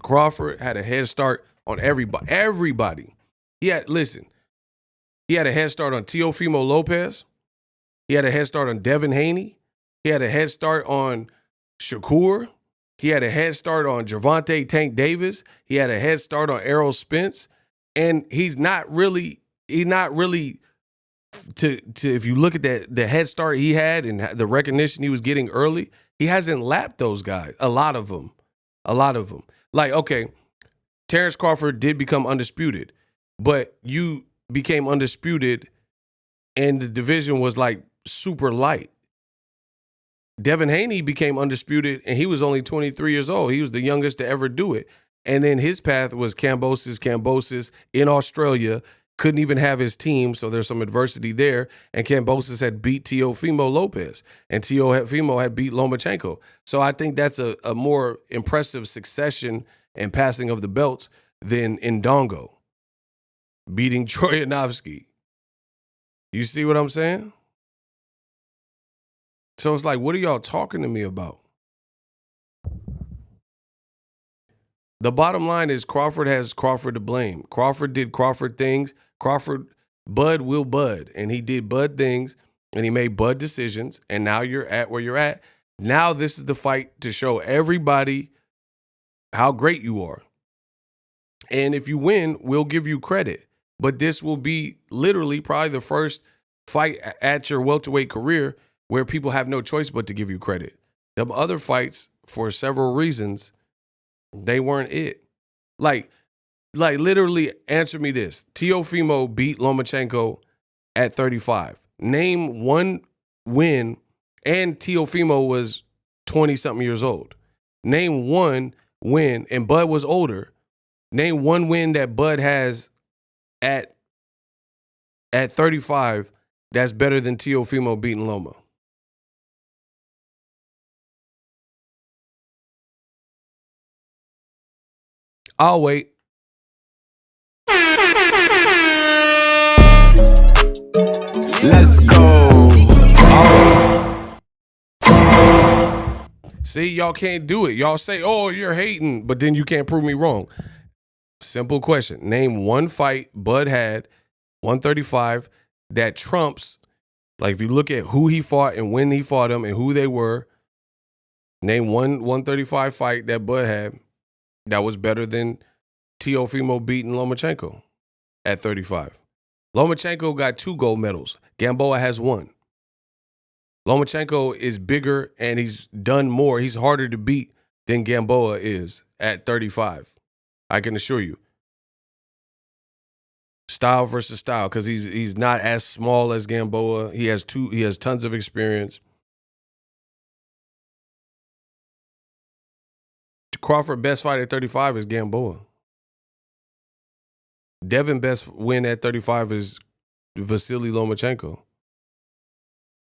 Crawford had a head start on everybody. He had a head start on Teofimo Lopez. He had a head start on Devin Haney. He had a head start on Shakur. He had a head start on Gervonta Tank Davis. He had a head start on Errol Spence. And he's not really to if you look at the head start he had and the recognition he was getting early, he hasn't lapped those guys. A lot of them. Like, okay, Terrence Crawford did become undisputed, but you became undisputed and the division was like super light. Devin Haney became undisputed and he was only 23 years old. He was the youngest to ever do it. And then his path was Kambosos in Australia. Couldn't even have his team, so there's some adversity there. And Kambosos had beat Teofimo Lopez, and Teofimo had beat Lomachenko. So I think that's a more impressive succession and passing of the belts than Ndongo beating Troyanovsky. You see what I'm saying? So it's like, what are y'all talking to me about? The bottom line is Crawford has Crawford to blame. Crawford did Crawford things. Bud will Bud. And he did Bud things, and he made Bud decisions, and now you're at where you're at. Now this is the fight to show everybody how great you are. And if you win, we'll give you credit. But this will be literally probably the first fight at your welterweight career where people have no choice but to give you credit. The other fights, for several reasons, they weren't it. Like literally answer me this. Teofimo beat Lomachenko at 35. Name one win, and Teofimo was 20-something years old. Name one win, and Bud was older. Name one win that Bud has at 35 that's better than Teofimo beating Loma. I'll wait. Let's go. See, y'all can't do it. Y'all say, oh, you're hating, but then you can't prove me wrong. Simple question. Name one fight Bud had, 135, that trumps, like if you look at who he fought and when he fought them and who they were, name one 135 fight that Bud had that was better than Teofimo beating Lomachenko at 35. Lomachenko got 2 gold medals. Gamboa has 1. Lomachenko is bigger and he's done more. He's harder to beat than Gamboa is at 35. I can assure you. Style versus style, because he's not as small as Gamboa. He has tons of experience. Crawford best fight at 35 is Gamboa. Devin best win at 35 is Vasily Lomachenko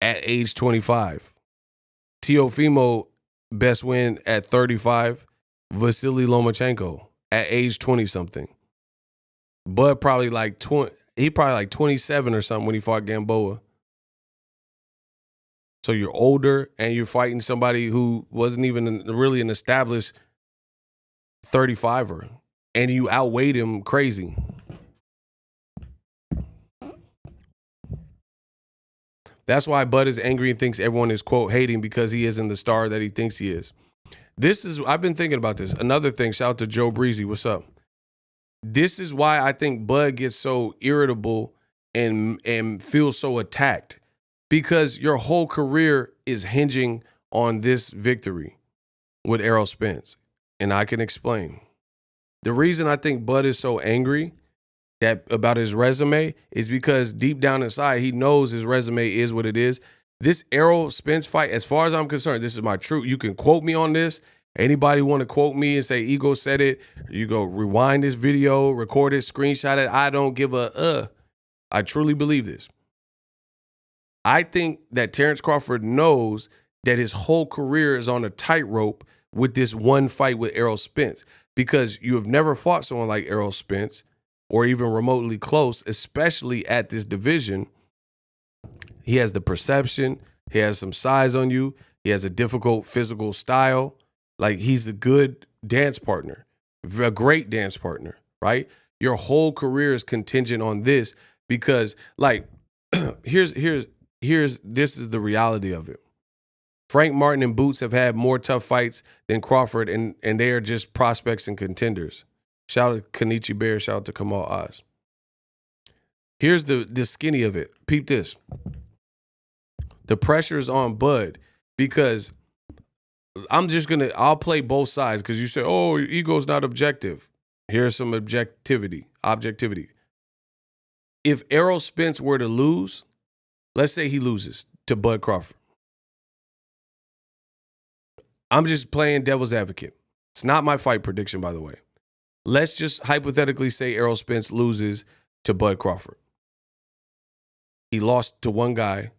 at age 25. Teofimo best win at 35, Vasily Lomachenko at age 20-something. Bud probably like 27 or something when he fought Gamboa. So you're older and you're fighting somebody who wasn't even really an established 35er, and you outweighed him crazy. That's why Bud is angry and thinks everyone is, quote, hating because he isn't the star that he thinks he is. I've been thinking about this. Another thing, shout out to Joe Breezy. What's up? This is why I think Bud gets so irritable and feels so attacked, because your whole career is hinging on this victory with Errol Spence. And I can explain. The reason I think Bud is so angry about his resume is because deep down inside, he knows his resume is what it is. This Errol Spence fight, as far as I'm concerned, this is my truth. You can quote me on this. Anybody want to quote me and say Ego said it, you go rewind this video, record it, screenshot it. I don't give a I truly believe this. I think that Terrence Crawford knows that his whole career is on a tightrope with this one fight with Errol Spence, because you have never fought someone like Errol Spence or even remotely close, especially at this division. He has the perception. He has some size on you. He has a difficult physical style. Like, he's a good dance partner, a great dance partner, right? Your whole career is contingent on this because, like, this is the reality of it. Frank Martin and Boots have had more tough fights than Crawford, and they are just prospects and contenders. Shout out to Kenichi Bear. Shout out to Kamal Oz. Here's the skinny of it. Peep this. The pressure is on Bud because I'll play both sides because you say, oh, your ego's not objective. Here's some objectivity. If Errol Spence were to lose, let's say he loses to Bud Crawford. I'm just playing devil's advocate. It's not my fight prediction, by the way. Let's just hypothetically say Errol Spence loses to Bud Crawford. He lost to one guy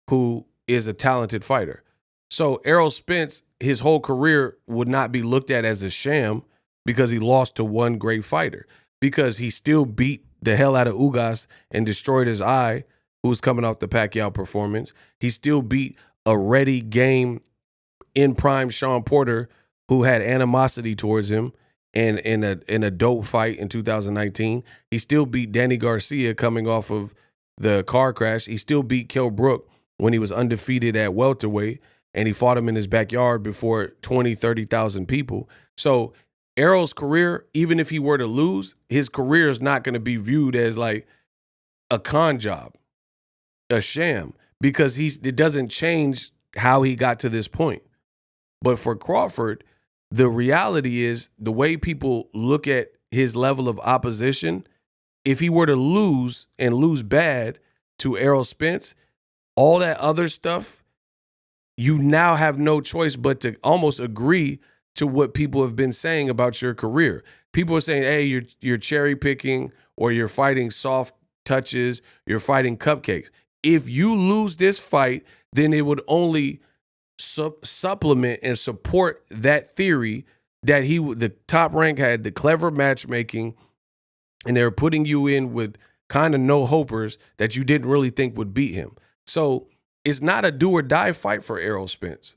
who is a talented fighter. So Errol Spence, his whole career would not be looked at as a sham because he lost to one great fighter, because he still beat the hell out of Ugas and destroyed his eye, who was coming off the Pacquiao performance. He still beat a ready game in prime Sean Porter, who had animosity towards him and in a dope fight in 2019. He still beat Danny Garcia coming off of the car crash. He still beat Kell Brook when he was undefeated at welterweight, and he fought him in his backyard before 20, 30,000 people. So Errol's career, even if he were to lose, his career is not going to be viewed as like a con job, a sham, because it doesn't change how he got to this point. But for Crawford, the reality is the way people look at his level of opposition, if he were to lose and lose bad to Errol Spence, all that other stuff, you now have no choice but to almost agree to what people have been saying about your career. People are saying, hey, you're cherry picking, or you're fighting soft touches, you're fighting cupcakes. If you lose this fight, then it would only supplement and support that theory that the Top Rank had the clever matchmaking, and they're putting you in with kind of no hopers that you didn't really think would beat him. So it's not a do or die fight for Errol Spence.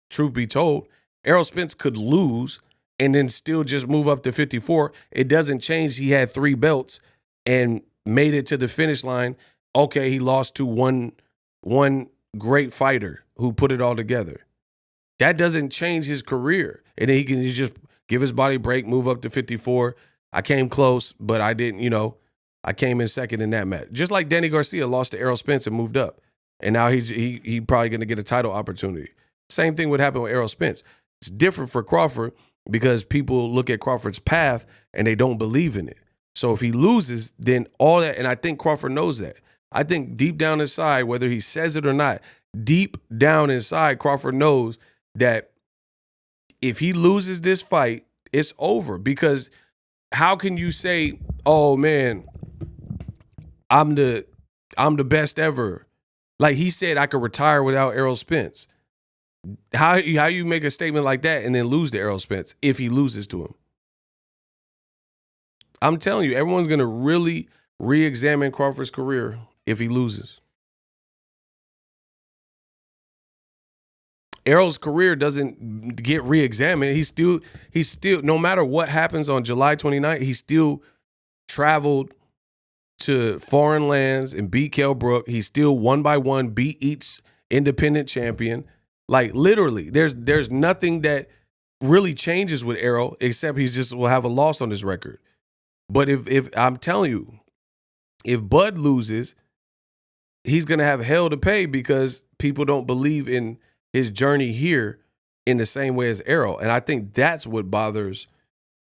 Truth be told, Errol Spence could lose and then still just move up to 54. It doesn't change. He had 3 belts and made it to the finish line. Okay, he lost to one great fighter who put it all together. That doesn't change his career. And then he can just give his body a break, move up to 54. I came close, but I didn't, I came in second in that match. Just like Danny Garcia lost to Errol Spence and moved up. And now he probably going to get a title opportunity. Same thing would happen with Errol Spence. It's different for Crawford because people look at Crawford's path and they don't believe in it. So if he loses, then all that, and I think Crawford knows that. I think deep down inside, whether he says it or not, deep down inside, Crawford knows that if he loses this fight, it's over. Because how can you say, oh man, I'm the best ever? Like he said, I could retire without Errol Spence. How you make a statement like that and then lose to Errol Spence if he loses to him? I'm telling you, everyone's going to really re-examine Crawford's career if he loses. Errol's career doesn't get re-examined. He's still, no matter what happens on July 29th, he still traveled to foreign lands and beat Kell Brook. He still one by one beat each independent champion. Like literally, there's nothing that really changes with Errol except he just will have a loss on his record. But if I'm telling you, if Bud loses, he's gonna have hell to pay because people don't believe in his journey here in the same way as Errol. And I think that's what bothers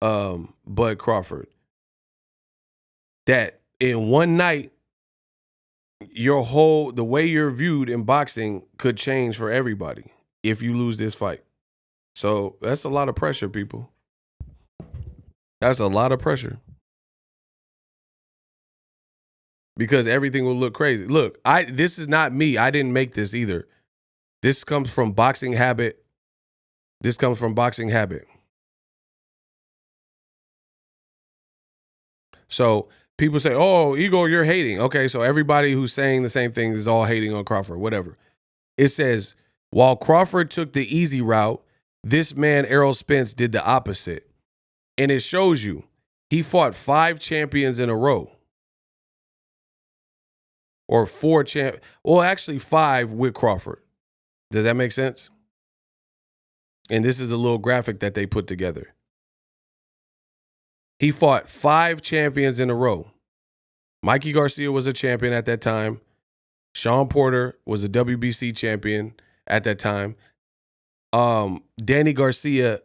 Bud Crawford. That in one night, the way you're viewed in boxing could change for everybody if you lose this fight. So that's a lot of pressure, people. That's a lot of pressure. Because everything will look crazy. Look, this is not me. I didn't make this either. This comes from Boxing Habit. So people say, oh, Ego, you're hating. Okay, so everybody who's saying the same thing is all hating on Crawford, whatever. It says, while Crawford took the easy route, this man, Errol Spence, did the opposite. And it shows you, he fought 5 champions in a row. Or 4 actually 5 with Crawford. Does that make sense? And this is the little graphic that they put together. He fought 5 champions in a row. Mikey Garcia was a champion at that time. Sean Porter was a WBC champion at that time. Danny Garcia,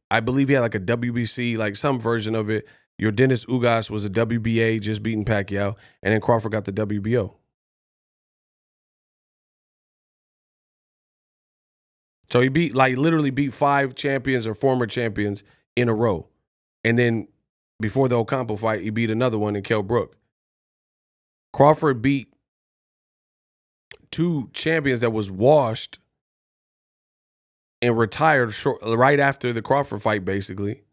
I believe he had like a WBC, like some version of it. Your Dennis Ugas was a WBA, just beating Pacquiao. And then Crawford got the WBO. So he literally beat 5 champions or former champions in a row. And then before the Ocampo fight, he beat another one in Kell Brook. Crawford beat 2 champions that was washed and retired right after the Crawford fight, basically.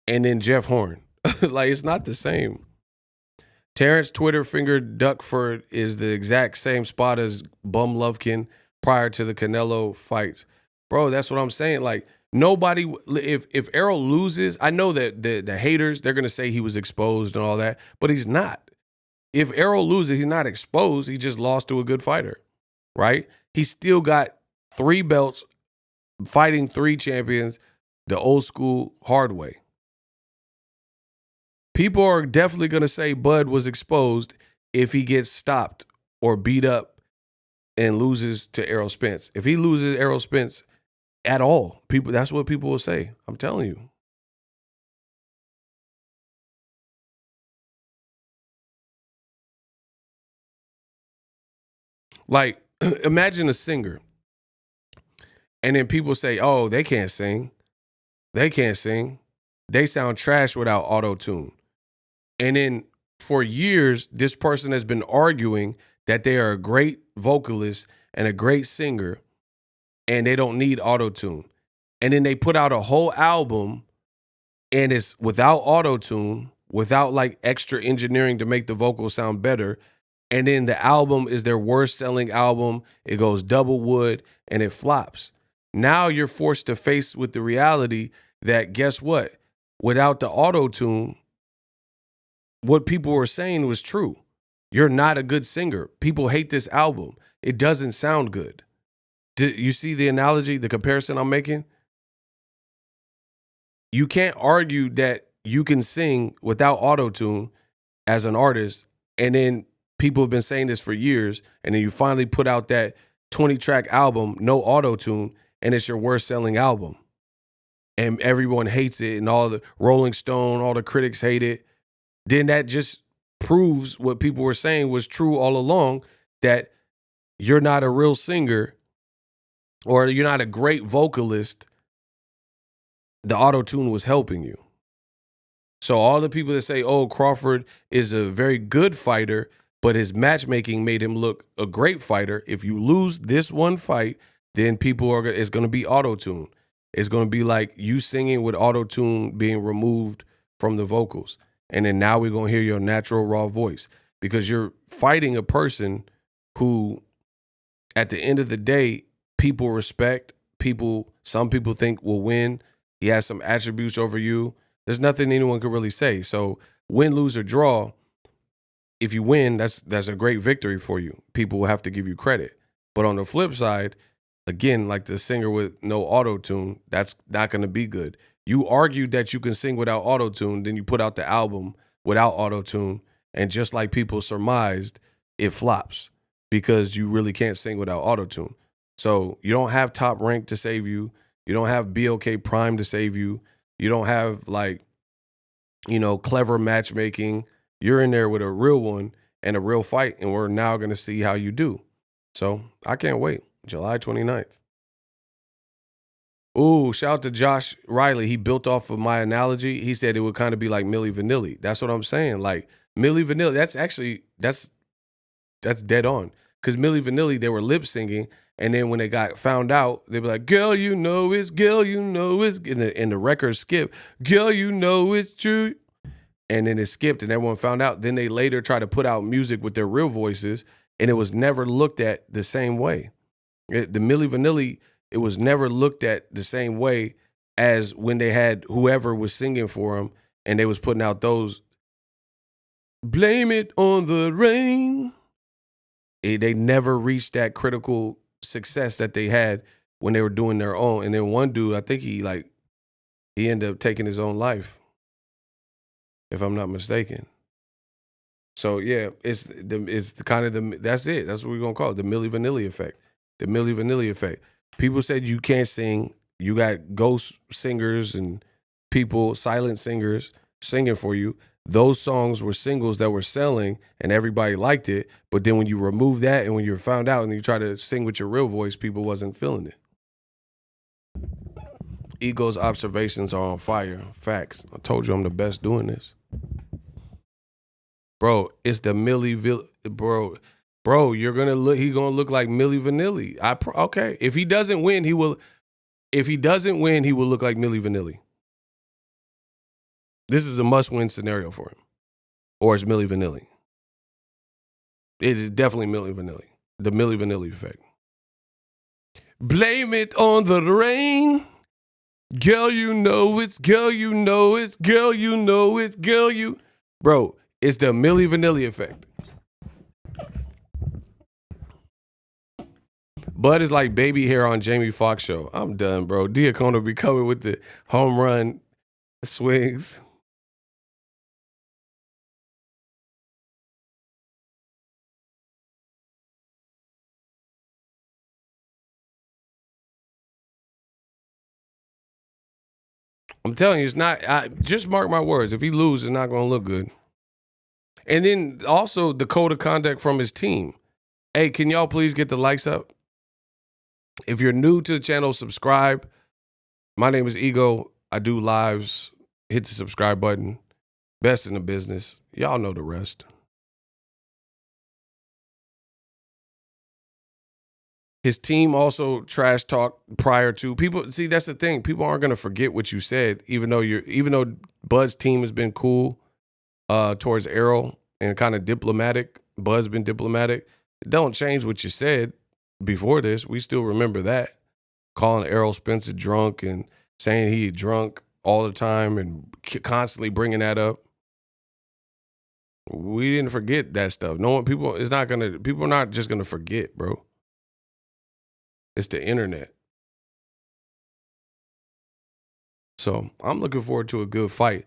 and then Jeff Horn. Like, it's not the same. Terrence Twitter Finger Duckford is the exact same spot as Bum Lovekin prior to the Canelo fights. Bro, that's what I'm saying. Like, nobody, if Errol loses, I know that the haters, they're going to say he was exposed and all that, but he's not. If Errol loses, he's not exposed. He just lost to a good fighter, right? He still got 3 belts, fighting 3 champions, the old school hard way. People are definitely going to say Bud was exposed if he gets stopped or beat up and loses to Errol Spence. If he loses Errol Spence at all, that's what people will say. I'm telling you. Like, imagine a singer, and then people say, oh, they can't sing. They can't sing. They sound trash without auto-tune. And then for years, this person has been arguing that they are a great vocalist and a great singer, and they don't need auto-tune. And then they put out a whole album, and it's without auto-tune, without like extra engineering to make the vocals sound better. And then the album is their worst selling album. It goes double wood and it flops. Now you're forced to face with the reality that, guess what? Without the auto-tune, what people were saying was true. You're not a good singer. People hate this album. It doesn't sound good. Do you see the analogy, the comparison I'm making? You can't argue that you can sing without auto-tune as an artist, and then people have been saying this for years, and then you finally put out that 20-track album, no auto-tune, and it's your worst-selling album. And everyone hates it, and all the Rolling Stone, all the critics hate it. Then that just proves what people were saying was true all along, that you're not a real singer or you're not a great vocalist. The auto-tune was helping you. So all the people that say, oh, Crawford is a very good fighter, but his matchmaking made him look a great fighter. If you lose this one fight, then it's going to be auto-tune. It's going to be like you singing with auto-tune being removed from the vocals. And then now we're going to hear your natural raw voice, because you're fighting a person who, at the end of the day, people respect. Some people think will win. He has some attributes over you. There's nothing anyone could really say. So win, lose, or draw, if you win, that's a great victory for you. People will have to give you credit. But on the flip side, again, like the singer with no auto-tune, that's not going to be good. You argued that you can sing without auto-tune, then you put out the album without auto-tune, and just like people surmised, it flops because you really can't sing without auto-tune. So you don't have Top Rank to save you. You don't have BOK Prime to save you. You don't have, like, clever matchmaking. You're in there with a real one and a real fight, and we're now going to see how you do. So I can't wait. July 29th. Ooh, shout out to Josh Riley. He built off of my analogy. He said it would kind of be like Milli Vanilli. That's what I'm saying. Like Milli Vanilli, that's dead on. Because Milli Vanilli, they were lip singing, and then when they got found out, they'd be like, girl, you know it's, and the record skipped, girl, you know it's true. And then it skipped and everyone found out. Then they later tried to put out music with their real voices, and it was never looked at the same way. The Milli Vanilli, it was never looked at the same way as when they had whoever was singing for them, and they was putting out those blame it on the rain. They never reached that critical success that they had when they were doing their own. And then one dude, I think he ended up taking his own life, if I'm not mistaken. So yeah, that's it. That's what we're gonna call it, the Milli Vanilli effect. The Milli Vanilli effect. People said you can't sing. You got ghost singers and people, silent singers, singing for you. Those songs were singles that were selling and everybody liked it. But then when you remove that and when you found out and you try to sing with your real voice, people wasn't feeling it. Ego's observations are on fire. Facts. I told you I'm the best doing this. Bro, it's the Bro, you're gonna look. He's gonna look like Milli Vanilli. Okay. If he doesn't win, he will. If he doesn't win, he will look like Milli Vanilli. This is a must-win scenario for him. Or it's Milli Vanilli. It is definitely Milli Vanilli. The Milli Vanilli effect. Blame it on the rain. Girl, you know it's, girl, you know it's, girl, you know it's, girl, you. Bro, it's the Milli Vanilli effect. Bud is like baby hair on Jamie Foxx show. I'm done, bro. Diacono be coming with the home run swings. I'm telling you, it's not. Just mark my words. If he loses, it's not going to look good. And then also the code of conduct from his team. Hey, can y'all please get the likes up? If you're new to the channel, subscribe. My name is Ego. I do lives. Hit the subscribe button. Best in the business. Y'all know the rest. His team also trash talk prior to people. See, that's the thing. People aren't gonna forget what you said, even though Bud's team has been cool towards Errol and kind of diplomatic. Bud's been diplomatic. Don't change what you said before this. We still remember that. Calling Errol Spence a drunk and saying he drunk all the time and constantly bringing that up. We didn't forget that stuff. People are not just gonna forget, bro. It's the internet. So I'm looking forward to a good fight.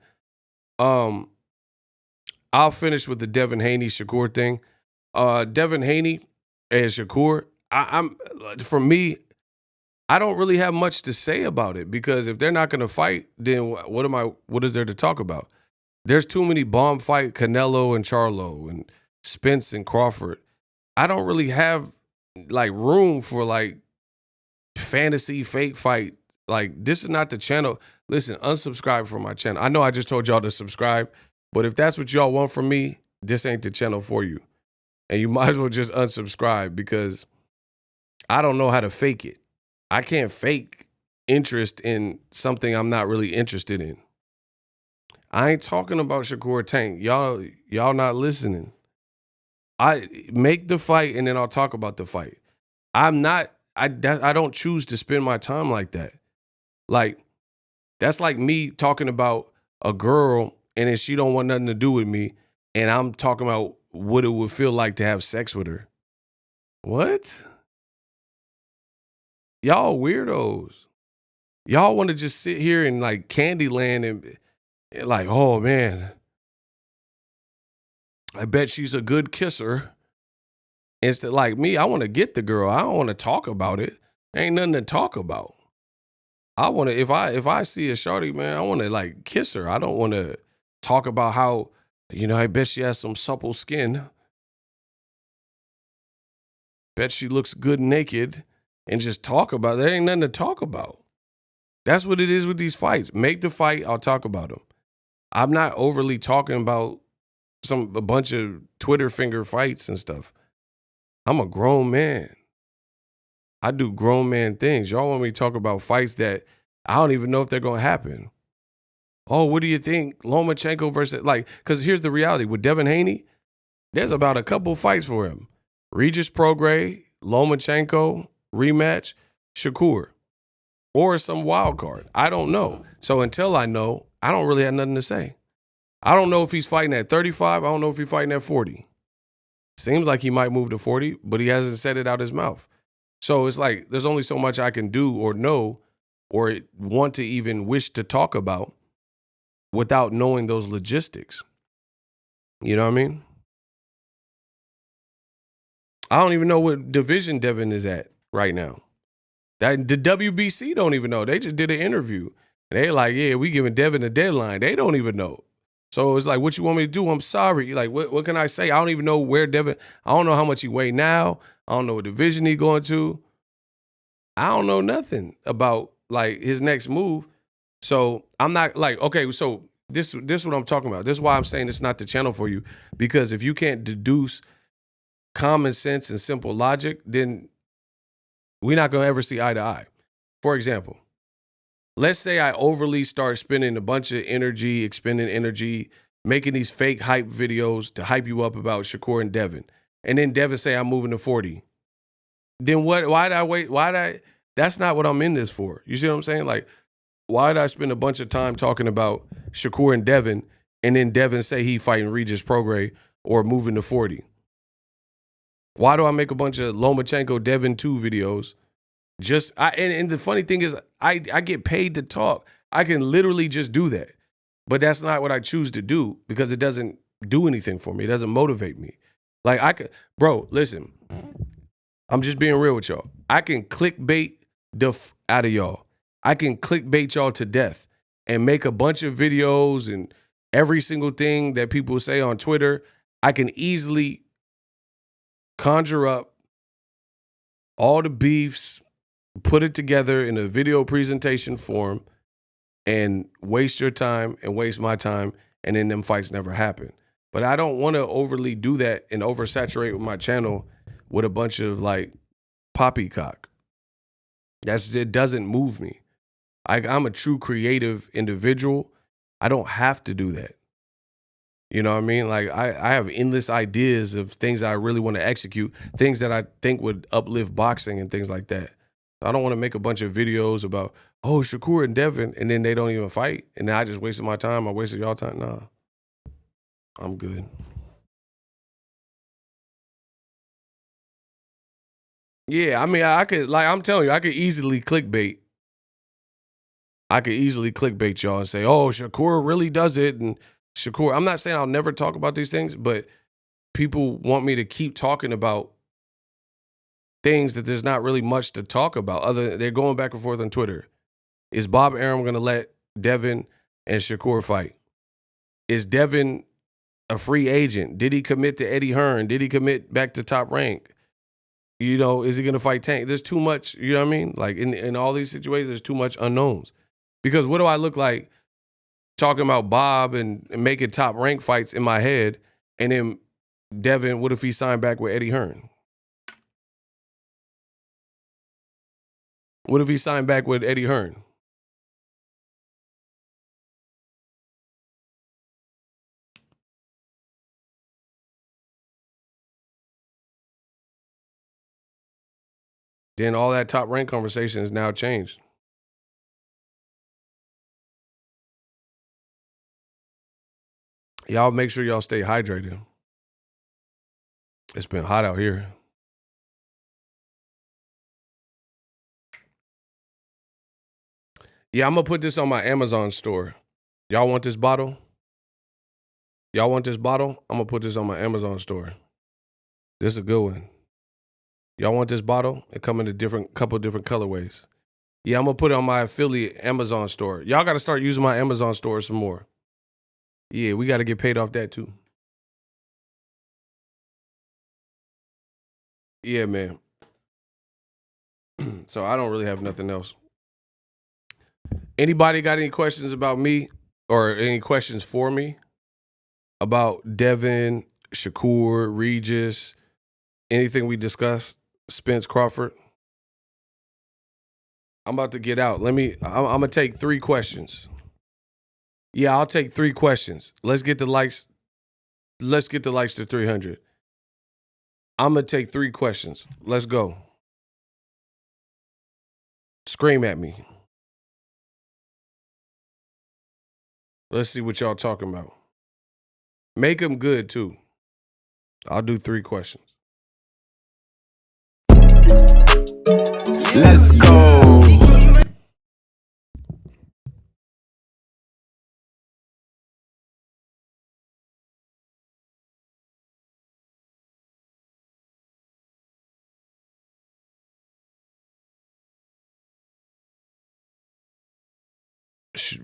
I'll finish with the Devin Haney Shakur thing. Devin Haney and Shakur, for me, I don't really have much to say about it because if they're not going to fight, then what is there to talk about? There's too many bomb fight Canelo and Charlo and Spence and Crawford. I don't really have like room for like fantasy fake fight. Like, this is not the channel. Listen, unsubscribe from my channel. I know I just told y'all to subscribe, but if that's what y'all want from me, this ain't the channel for you. And you might as well just unsubscribe because I don't know how to fake it. I can't fake interest in something I'm not really interested in. I ain't talking about Shakur Tank. Y'all not listening. I make the fight and then I'll talk about the fight. I don't choose to spend my time like that. Like, that's like me talking about a girl and then she don't want nothing to do with me and I'm talking about what it would feel like to have sex with her. What? Y'all weirdos. Y'all want to just sit here in like Candyland and like, oh man, I bet she's a good kisser. Instead, like me, I want to get the girl. I don't want to talk about it. Ain't nothing to talk about. I want to, if I see a shorty, man, I want to like kiss her. I don't want to talk about how, I bet she has some supple skin. Bet she looks good naked and just talk about it. There ain't nothing to talk about. That's what it is with these fights. Make the fight, I'll talk about them. I'm not overly talking about a bunch of Twitter finger fights and stuff. I'm a grown man. I do grown man things. Y'all want me to talk about fights that I don't even know if they're going to happen. Oh, what do you think? Lomachenko versus, because here's the reality. With Devin Haney, there's about a couple fights for him. Regis Prograis, Lomachenko, rematch, Shakur, or some wild card. I don't know. So until I know, I don't really have nothing to say. I don't know if he's fighting at 35. I don't know if he's fighting at 40. Seems like he might move to 40, but he hasn't said it out his mouth. So it's like there's only so much I can do or know or want to even wish to talk about without knowing those logistics. You know what I mean? I don't even know what division Devin is at right now. The WBC don't even know. They just did an interview. And they like, yeah, we giving Devin a deadline. They don't even know. So it's like, what you want me to do? I'm sorry. Like, what can I say? I don't even know where Devin, I don't know how much he weigh now. I don't know what division he going to. I don't know nothing about like his next move. So I'm not like, okay, so this is what I'm talking about. This is why I'm saying it's not the channel for you. Because if you can't deduce common sense and simple logic, then we're not going to ever see eye to eye. For example, let's say I overly start spending a bunch of energy, expending energy, making these fake hype videos to hype you up about Shakur and Devin. And then Devin say I'm moving to 40. Then what? Why did I wait? That's not what I'm in this for. You see what I'm saying? Like, why did I spend a bunch of time talking about Shakur and Devin, and then Devin say he fighting Regis Prograis or moving to 40? Why do I make a bunch of Lomachenko Devin 2 videos? And the funny thing is, I get paid to talk. I can literally just do that. But that's not what I choose to do because it doesn't do anything for me. It doesn't motivate me. Like bro, listen, I'm just being real with y'all. I can clickbait out of y'all. I can clickbait y'all to death and make a bunch of videos and every single thing that people say on Twitter. I can easily conjure up all the beefs, put it together in a video presentation form, and waste your time and waste my time, and then them fights never happen. But I don't want to overly do that and oversaturate my channel with a bunch of like poppycock. It doesn't move me. I'm a true creative individual. I don't have to do that. You know what I mean? Like I have endless ideas of things that I really want to execute, things that I think would uplift boxing and things like that. I don't want to make a bunch of videos about, oh, Shakur and Devin, and then they don't even fight. And then I just wasted my time. I wasted y'all time. Nah, I'm good. Yeah, I mean, I could, like I'm telling you, I could easily clickbait. I could easily clickbait y'all and say, oh, Shakur really does it. And Shakur, I'm not saying I'll never talk about these things, but people want me to keep talking about things that there's not really much to talk about. They're going back and forth on Twitter. Is Bob Arum going to let Devin and Shakur fight? Is Devin a free agent? Did he commit to Eddie Hearn? Did he commit back to Top Rank? You know, is he going to fight Tank? There's too much, you know what I mean? Like in all these situations, there's too much unknowns. Because what do I look like talking about Bob and making Top Rank fights in my head, and then Devin, what if he signed back with Eddie Hearn? What if he signed back with Eddie Hearn? Then all that Top Rank conversation is now changed. Y'all make sure y'all stay hydrated. It's been hot out here. Yeah, I'm going to put this on my Amazon store. Y'all want this bottle? Y'all want this bottle? I'm going to put this on my Amazon store. This is a good one. Y'all want this bottle? It come in a couple different colorways. Yeah, I'm going to put it on my affiliate Amazon store. Y'all got to start using my Amazon store some more. Yeah, we got to get paid off that too. Yeah, man. So I don't really have nothing else. Anybody got any questions about me or any questions for me about Devin, Shakur, Regis, anything we discussed, Spence, Crawford? I'm about to get out. I'm going to take 3 questions. Yeah, I'll take 3 questions. Let's get the likes. Let's get the likes to 300. I'm going to take 3 questions. Let's go. Scream at me. Let's see what y'all talking about. Make them good, too. I'll do 3 questions. Let's go.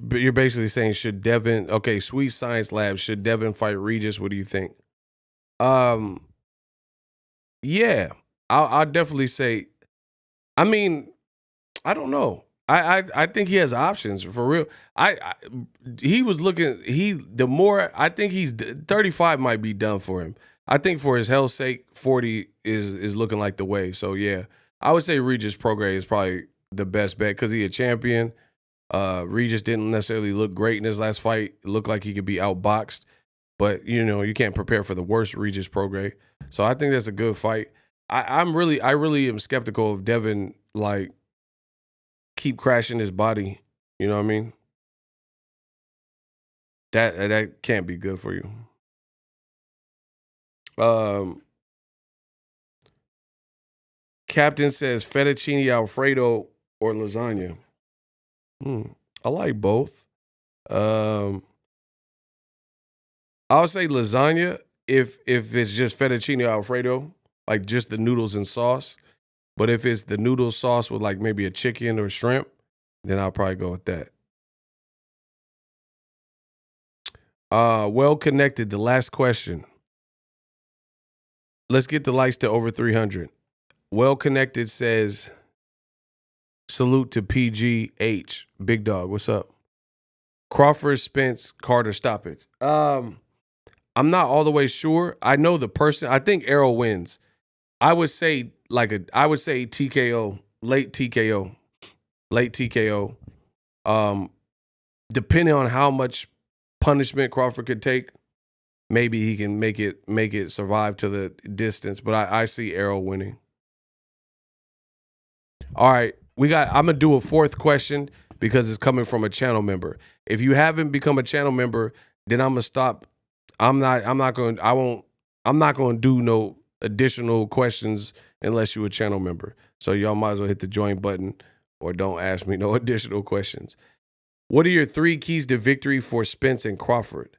But you're basically saying, should Devin, okay, Sweet Science Lab, should Devin fight Regis? What do you think? Yeah, I'll definitely say, I mean, I don't know. I think he has options for real. He was looking, I think he's 35 might be done for him. I think for his health's sake, 40 is looking like the way. So yeah, I would say Regis Prograis is probably the best bet because he's a champion. Regis didn't necessarily look great in his last fight. It looked like he could be outboxed, but you can't prepare for the worst Regis Prograis. So I think that's a good fight. I really am skeptical of Devin like keep crashing his body. You know what I mean? That can't be good for you. Captain says fettuccine Alfredo or lasagna. I like both. I'll say lasagna if it's just fettuccine Alfredo, like just the noodles and sauce. But if it's the noodle sauce with like maybe a chicken or shrimp, then I'll probably go with that. Well connected. The last question. Let's get the likes to over 300. Well connected says, salute to PGH. Big dog, what's up? Crawford, Spence, Carter, stop it. I'm not all the way sure. I know the person. I think Errol wins. I would say TKO, late TKO. Depending on how much punishment Crawford could take, maybe he can make it survive to the distance. But I see Errol winning. All right, I'm gonna do a fourth question because it's coming from a channel member. If you haven't become a channel member, then I'm gonna stop. I'm not going to do no additional questions unless you're a channel member. So y'all might as well hit the join button or don't ask me no additional questions. What are your 3 keys to victory for Spence and Crawford?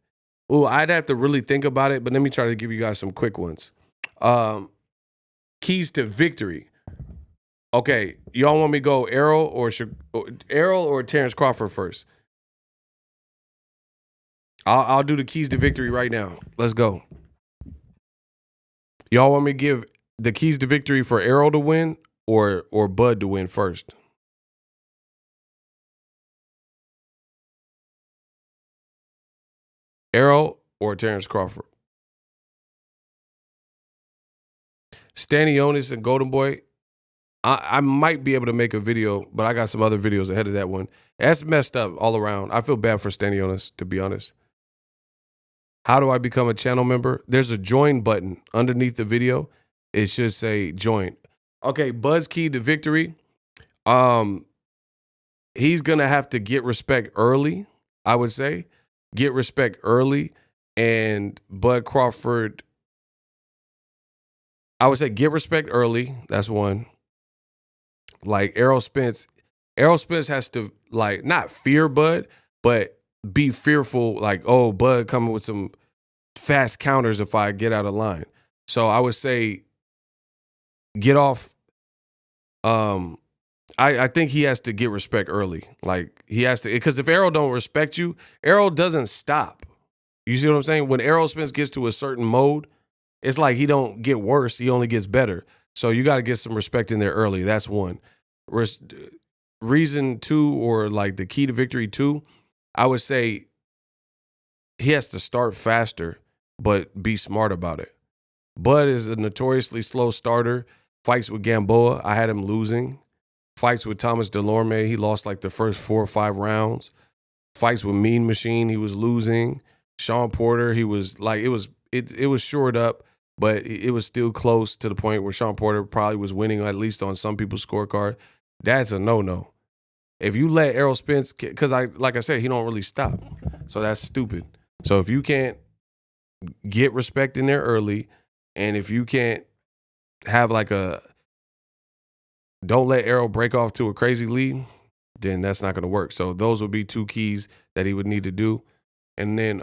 Oh, I'd have to really think about it, but let me try to give you guys some quick ones. Keys to victory. Okay, y'all want me to go Errol or Terrence Crawford first? I'll do the keys to victory right now. Let's go. Y'all want me to give the keys to victory for Errol to win or Bud to win first? Errol or Terrence Crawford? Stanionis and Golden Boy. I might be able to make a video, but I got some other videos ahead of that one. That's messed up all around. I feel bad for Stanionis, to be honest. How do I become a channel member? There's a join button underneath the video. It should say join. Okay, Bud's key to victory. He's gonna have to get respect early, I would say. Get respect early. And Bud Crawford, I would say get respect early. That's one. Like Errol Spence has to like not fear Bud, but be fearful, like, oh, Bud coming with some fast counters if I get out of line. So I would say get off. I think he has to get respect early. Like he has to, because if Errol don't respect you, Errol doesn't stop. You see what I'm saying? When Errol Spence gets to a certain mode, it's like he don't get worse, he only gets better. So you got to get some respect in there early. That's one. Reason 2, or like the key to victory 2, I would say he has to start faster, but be smart about it. Bud is a notoriously slow starter. Fights with Gamboa, I had him losing. Fights with Thomas Delorme, he lost like the first 4 or 5 rounds. Fights with Mean Machine, he was losing. Sean Porter, he was like, it was shored up, but it was still close to the point where Sean Porter probably was winning, at least on some people's scorecard. That's a no-no. If you let Errol Spence, because like I said, he don't really stop. So that's stupid. So if you can't get respect in there early, and if you can't have like don't let Errol break off to a crazy lead, then that's not going to work. So those would be 2 keys that he would need to do. And then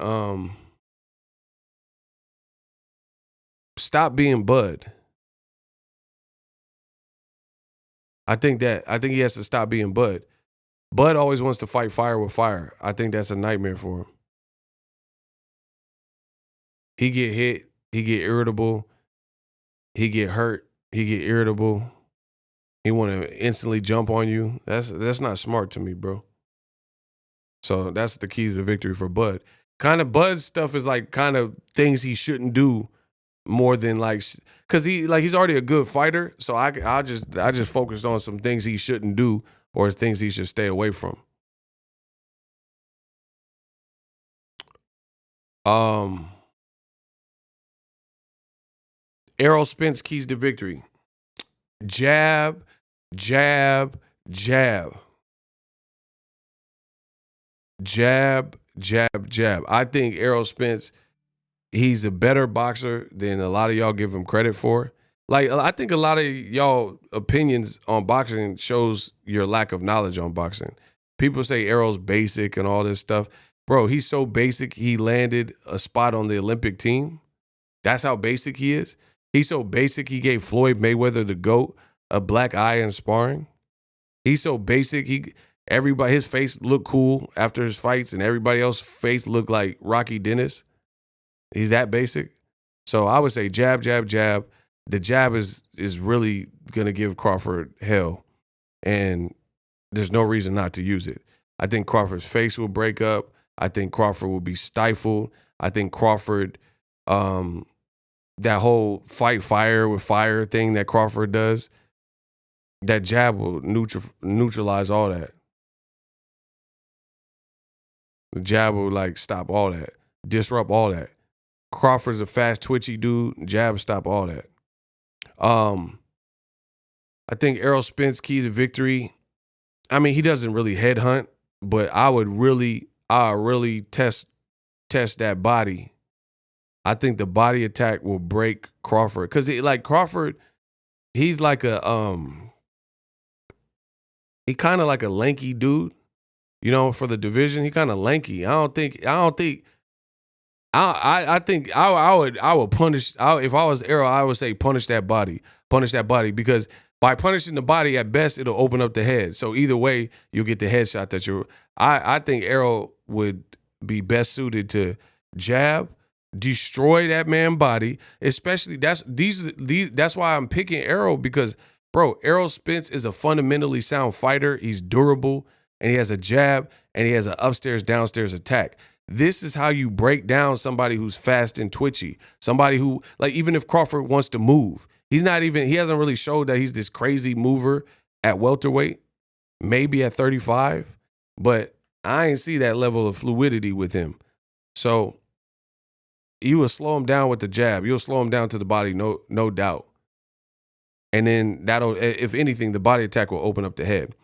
stop being Bud. I think he has to stop being Bud. Bud always wants to fight fire with fire. I think that's a nightmare for him. He get hit, he get irritable, he get hurt, he get irritable. He want to instantly jump on you. That's not smart to me, bro. So that's the keys to victory for Bud. Kind of Bud's stuff is like kind of things he shouldn't do more than like, because he's already a good fighter. So I just focused on some things he shouldn't do or things he should stay away from. Errol Spence keys to victory. Jab, jab, jab. Jab, jab, jab. I think Errol Spence, he's a better boxer than a lot of y'all give him credit for. Like, I think a lot of y'all opinions on boxing shows your lack of knowledge on boxing. People say Errol's basic and all this stuff. Bro, he's so basic, he landed a spot on the Olympic team. That's how basic he is. He's so basic, he gave Floyd Mayweather, the GOAT, a black eye in sparring. He's so basic, everybody, his face looked cool after his fights, and everybody else's face looked like Rocky Dennis. He's that basic. So I would say jab, jab, jab. The jab is really going to give Crawford hell, and there's no reason not to use it. I think Crawford's face will break up. I think Crawford will be stifled. I think Crawford, that whole fight fire with fire thing that Crawford does, that jab will neutralize all that. The jab will like stop all that, disrupt all that. Crawford's a fast, twitchy dude. Jab stop all that. I think Errol Spence key to victory. I mean, he doesn't really headhunt, but I really test that body. I think the body attack will break Crawford, because like Crawford, he's like he kind of like a lanky dude, you know, for the division. He kind of lanky. I think I would punish. If I was Errol, I would say punish that body, because by punishing the body, at best it'll open up the head. So either way, you'll get the headshot that you're. I think Errol would be best suited to jab, destroy that man's body. Especially that's why I'm picking Errol, because bro, Errol Spence is a fundamentally sound fighter. He's durable, and he has a jab, and he has an upstairs downstairs attack. This is how you break down somebody who's fast and twitchy. Somebody who, like, even if Crawford wants to move, he hasn't really showed that he's this crazy mover at welterweight, maybe at 35, but I ain't see that level of fluidity with him. So you will slow him down with the jab. You'll slow him down to the body, no doubt. And then that'll, if anything, the body attack will open up the head.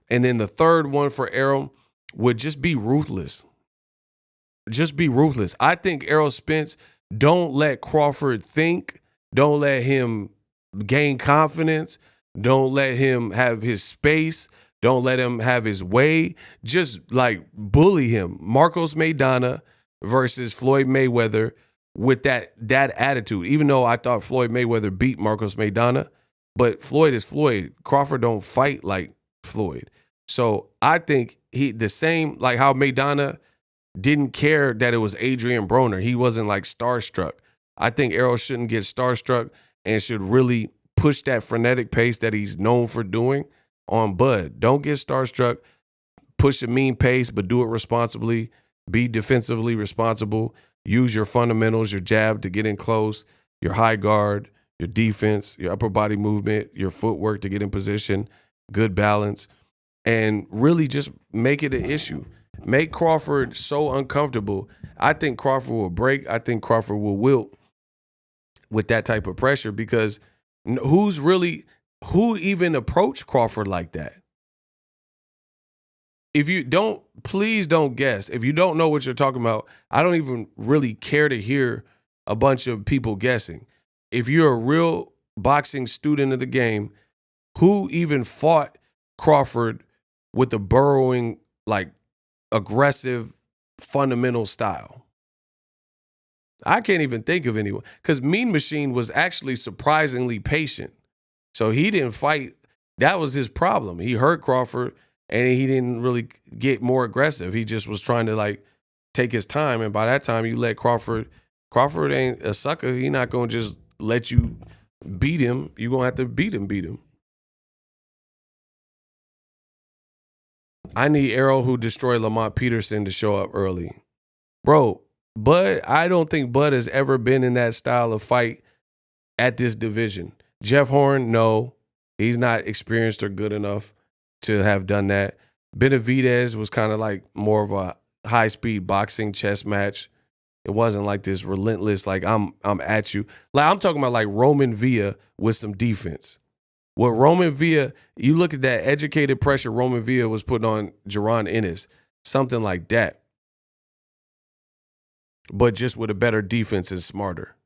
And then the third one for Errol would just be ruthless. Just be ruthless. I think Errol Spence, don't let Crawford think. Don't let him gain confidence. Don't let him have his space. Don't let him have his way. Just like bully him. Marcos Maidana versus Floyd Mayweather with that attitude. Even though I thought Floyd Mayweather beat Marcos Maidana, but Floyd is Floyd. Crawford don't fight like Floyd. So I think the same, like how Maidana didn't care that it was Adrian Broner. He wasn't like starstruck. I think Errol shouldn't get starstruck and should really push that frenetic pace that he's known for doing on Bud. Don't get starstruck. Push a mean pace, but do it responsibly. Be defensively responsible. Use your fundamentals, your jab to get in close, your high guard, your defense, your upper body movement, your footwork to get in position, good balance, and really just make it an issue. Make Crawford so uncomfortable. I think Crawford will break. I think Crawford will wilt with that type of pressure, because who even approached Crawford like that? If you don't, please don't guess. If you don't know what you're talking about, I don't even really care to hear a bunch of people guessing. If you're a real boxing student of the game, who even fought Crawford with a burrowing, like, aggressive, fundamental style? I can't even think of anyone, because Mean Machine was actually surprisingly patient. So he didn't fight. That was his problem. He hurt Crawford, and he didn't really get more aggressive. He just was trying to, like, take his time. And by that time, you let Crawford ain't a sucker. He's not going to just let you beat him. You're going to have to beat him. I need Errol, who destroyed Lamont Peterson, to show up early. Bro, Bud, I don't think Bud has ever been in that style of fight at this division. Jeff Horn, no. He's not experienced or good enough to have done that. Benavidez was kind of like more of a high-speed boxing chess match. It wasn't like this relentless, like I'm at you. Like I'm talking about like Roman Villa with some defense. What Roman Villa, you look at that educated pressure Roman Villa was putting on Jaron Ennis, something like that. But just with a better defense and smarter.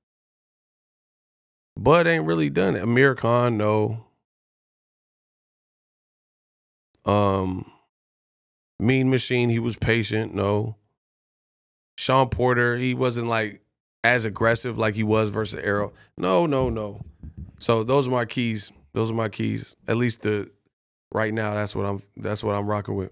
Bud ain't really done it. Amir Khan, no. Mean Machine, he was patient, no. Sean Porter, he wasn't like as aggressive like he was versus Errol. No. So those are my keys. Those are my keys. At least right now, that's what I'm rocking with.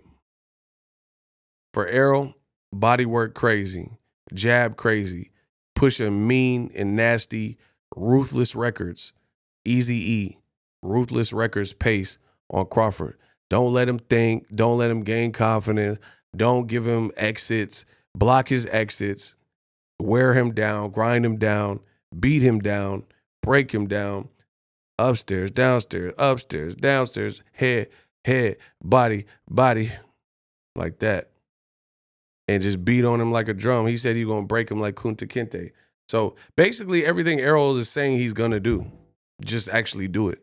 For Errol, body work crazy, jab crazy, pushing mean and nasty, ruthless records. Easy ruthless records pace on Crawford. Don't let him think. Don't let him gain confidence. Don't give him exits. Block his exits. Wear him down. Grind him down. Beat him down. Break him down. Upstairs, downstairs, upstairs, downstairs, head, body, like that. And just beat on him like a drum. He said he's going to break him like Kunta Kinte. So basically everything Errol is saying he's going to do, just actually do it.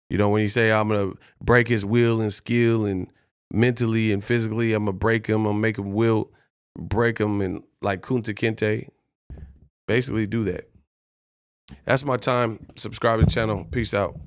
You know, when you say I'm going to break his will and skill and mentally and physically, I'm going to break him, I'm going to make him will, break him and like Kunta Kinte, basically do that. That's my time. Subscribe to the channel. Peace out.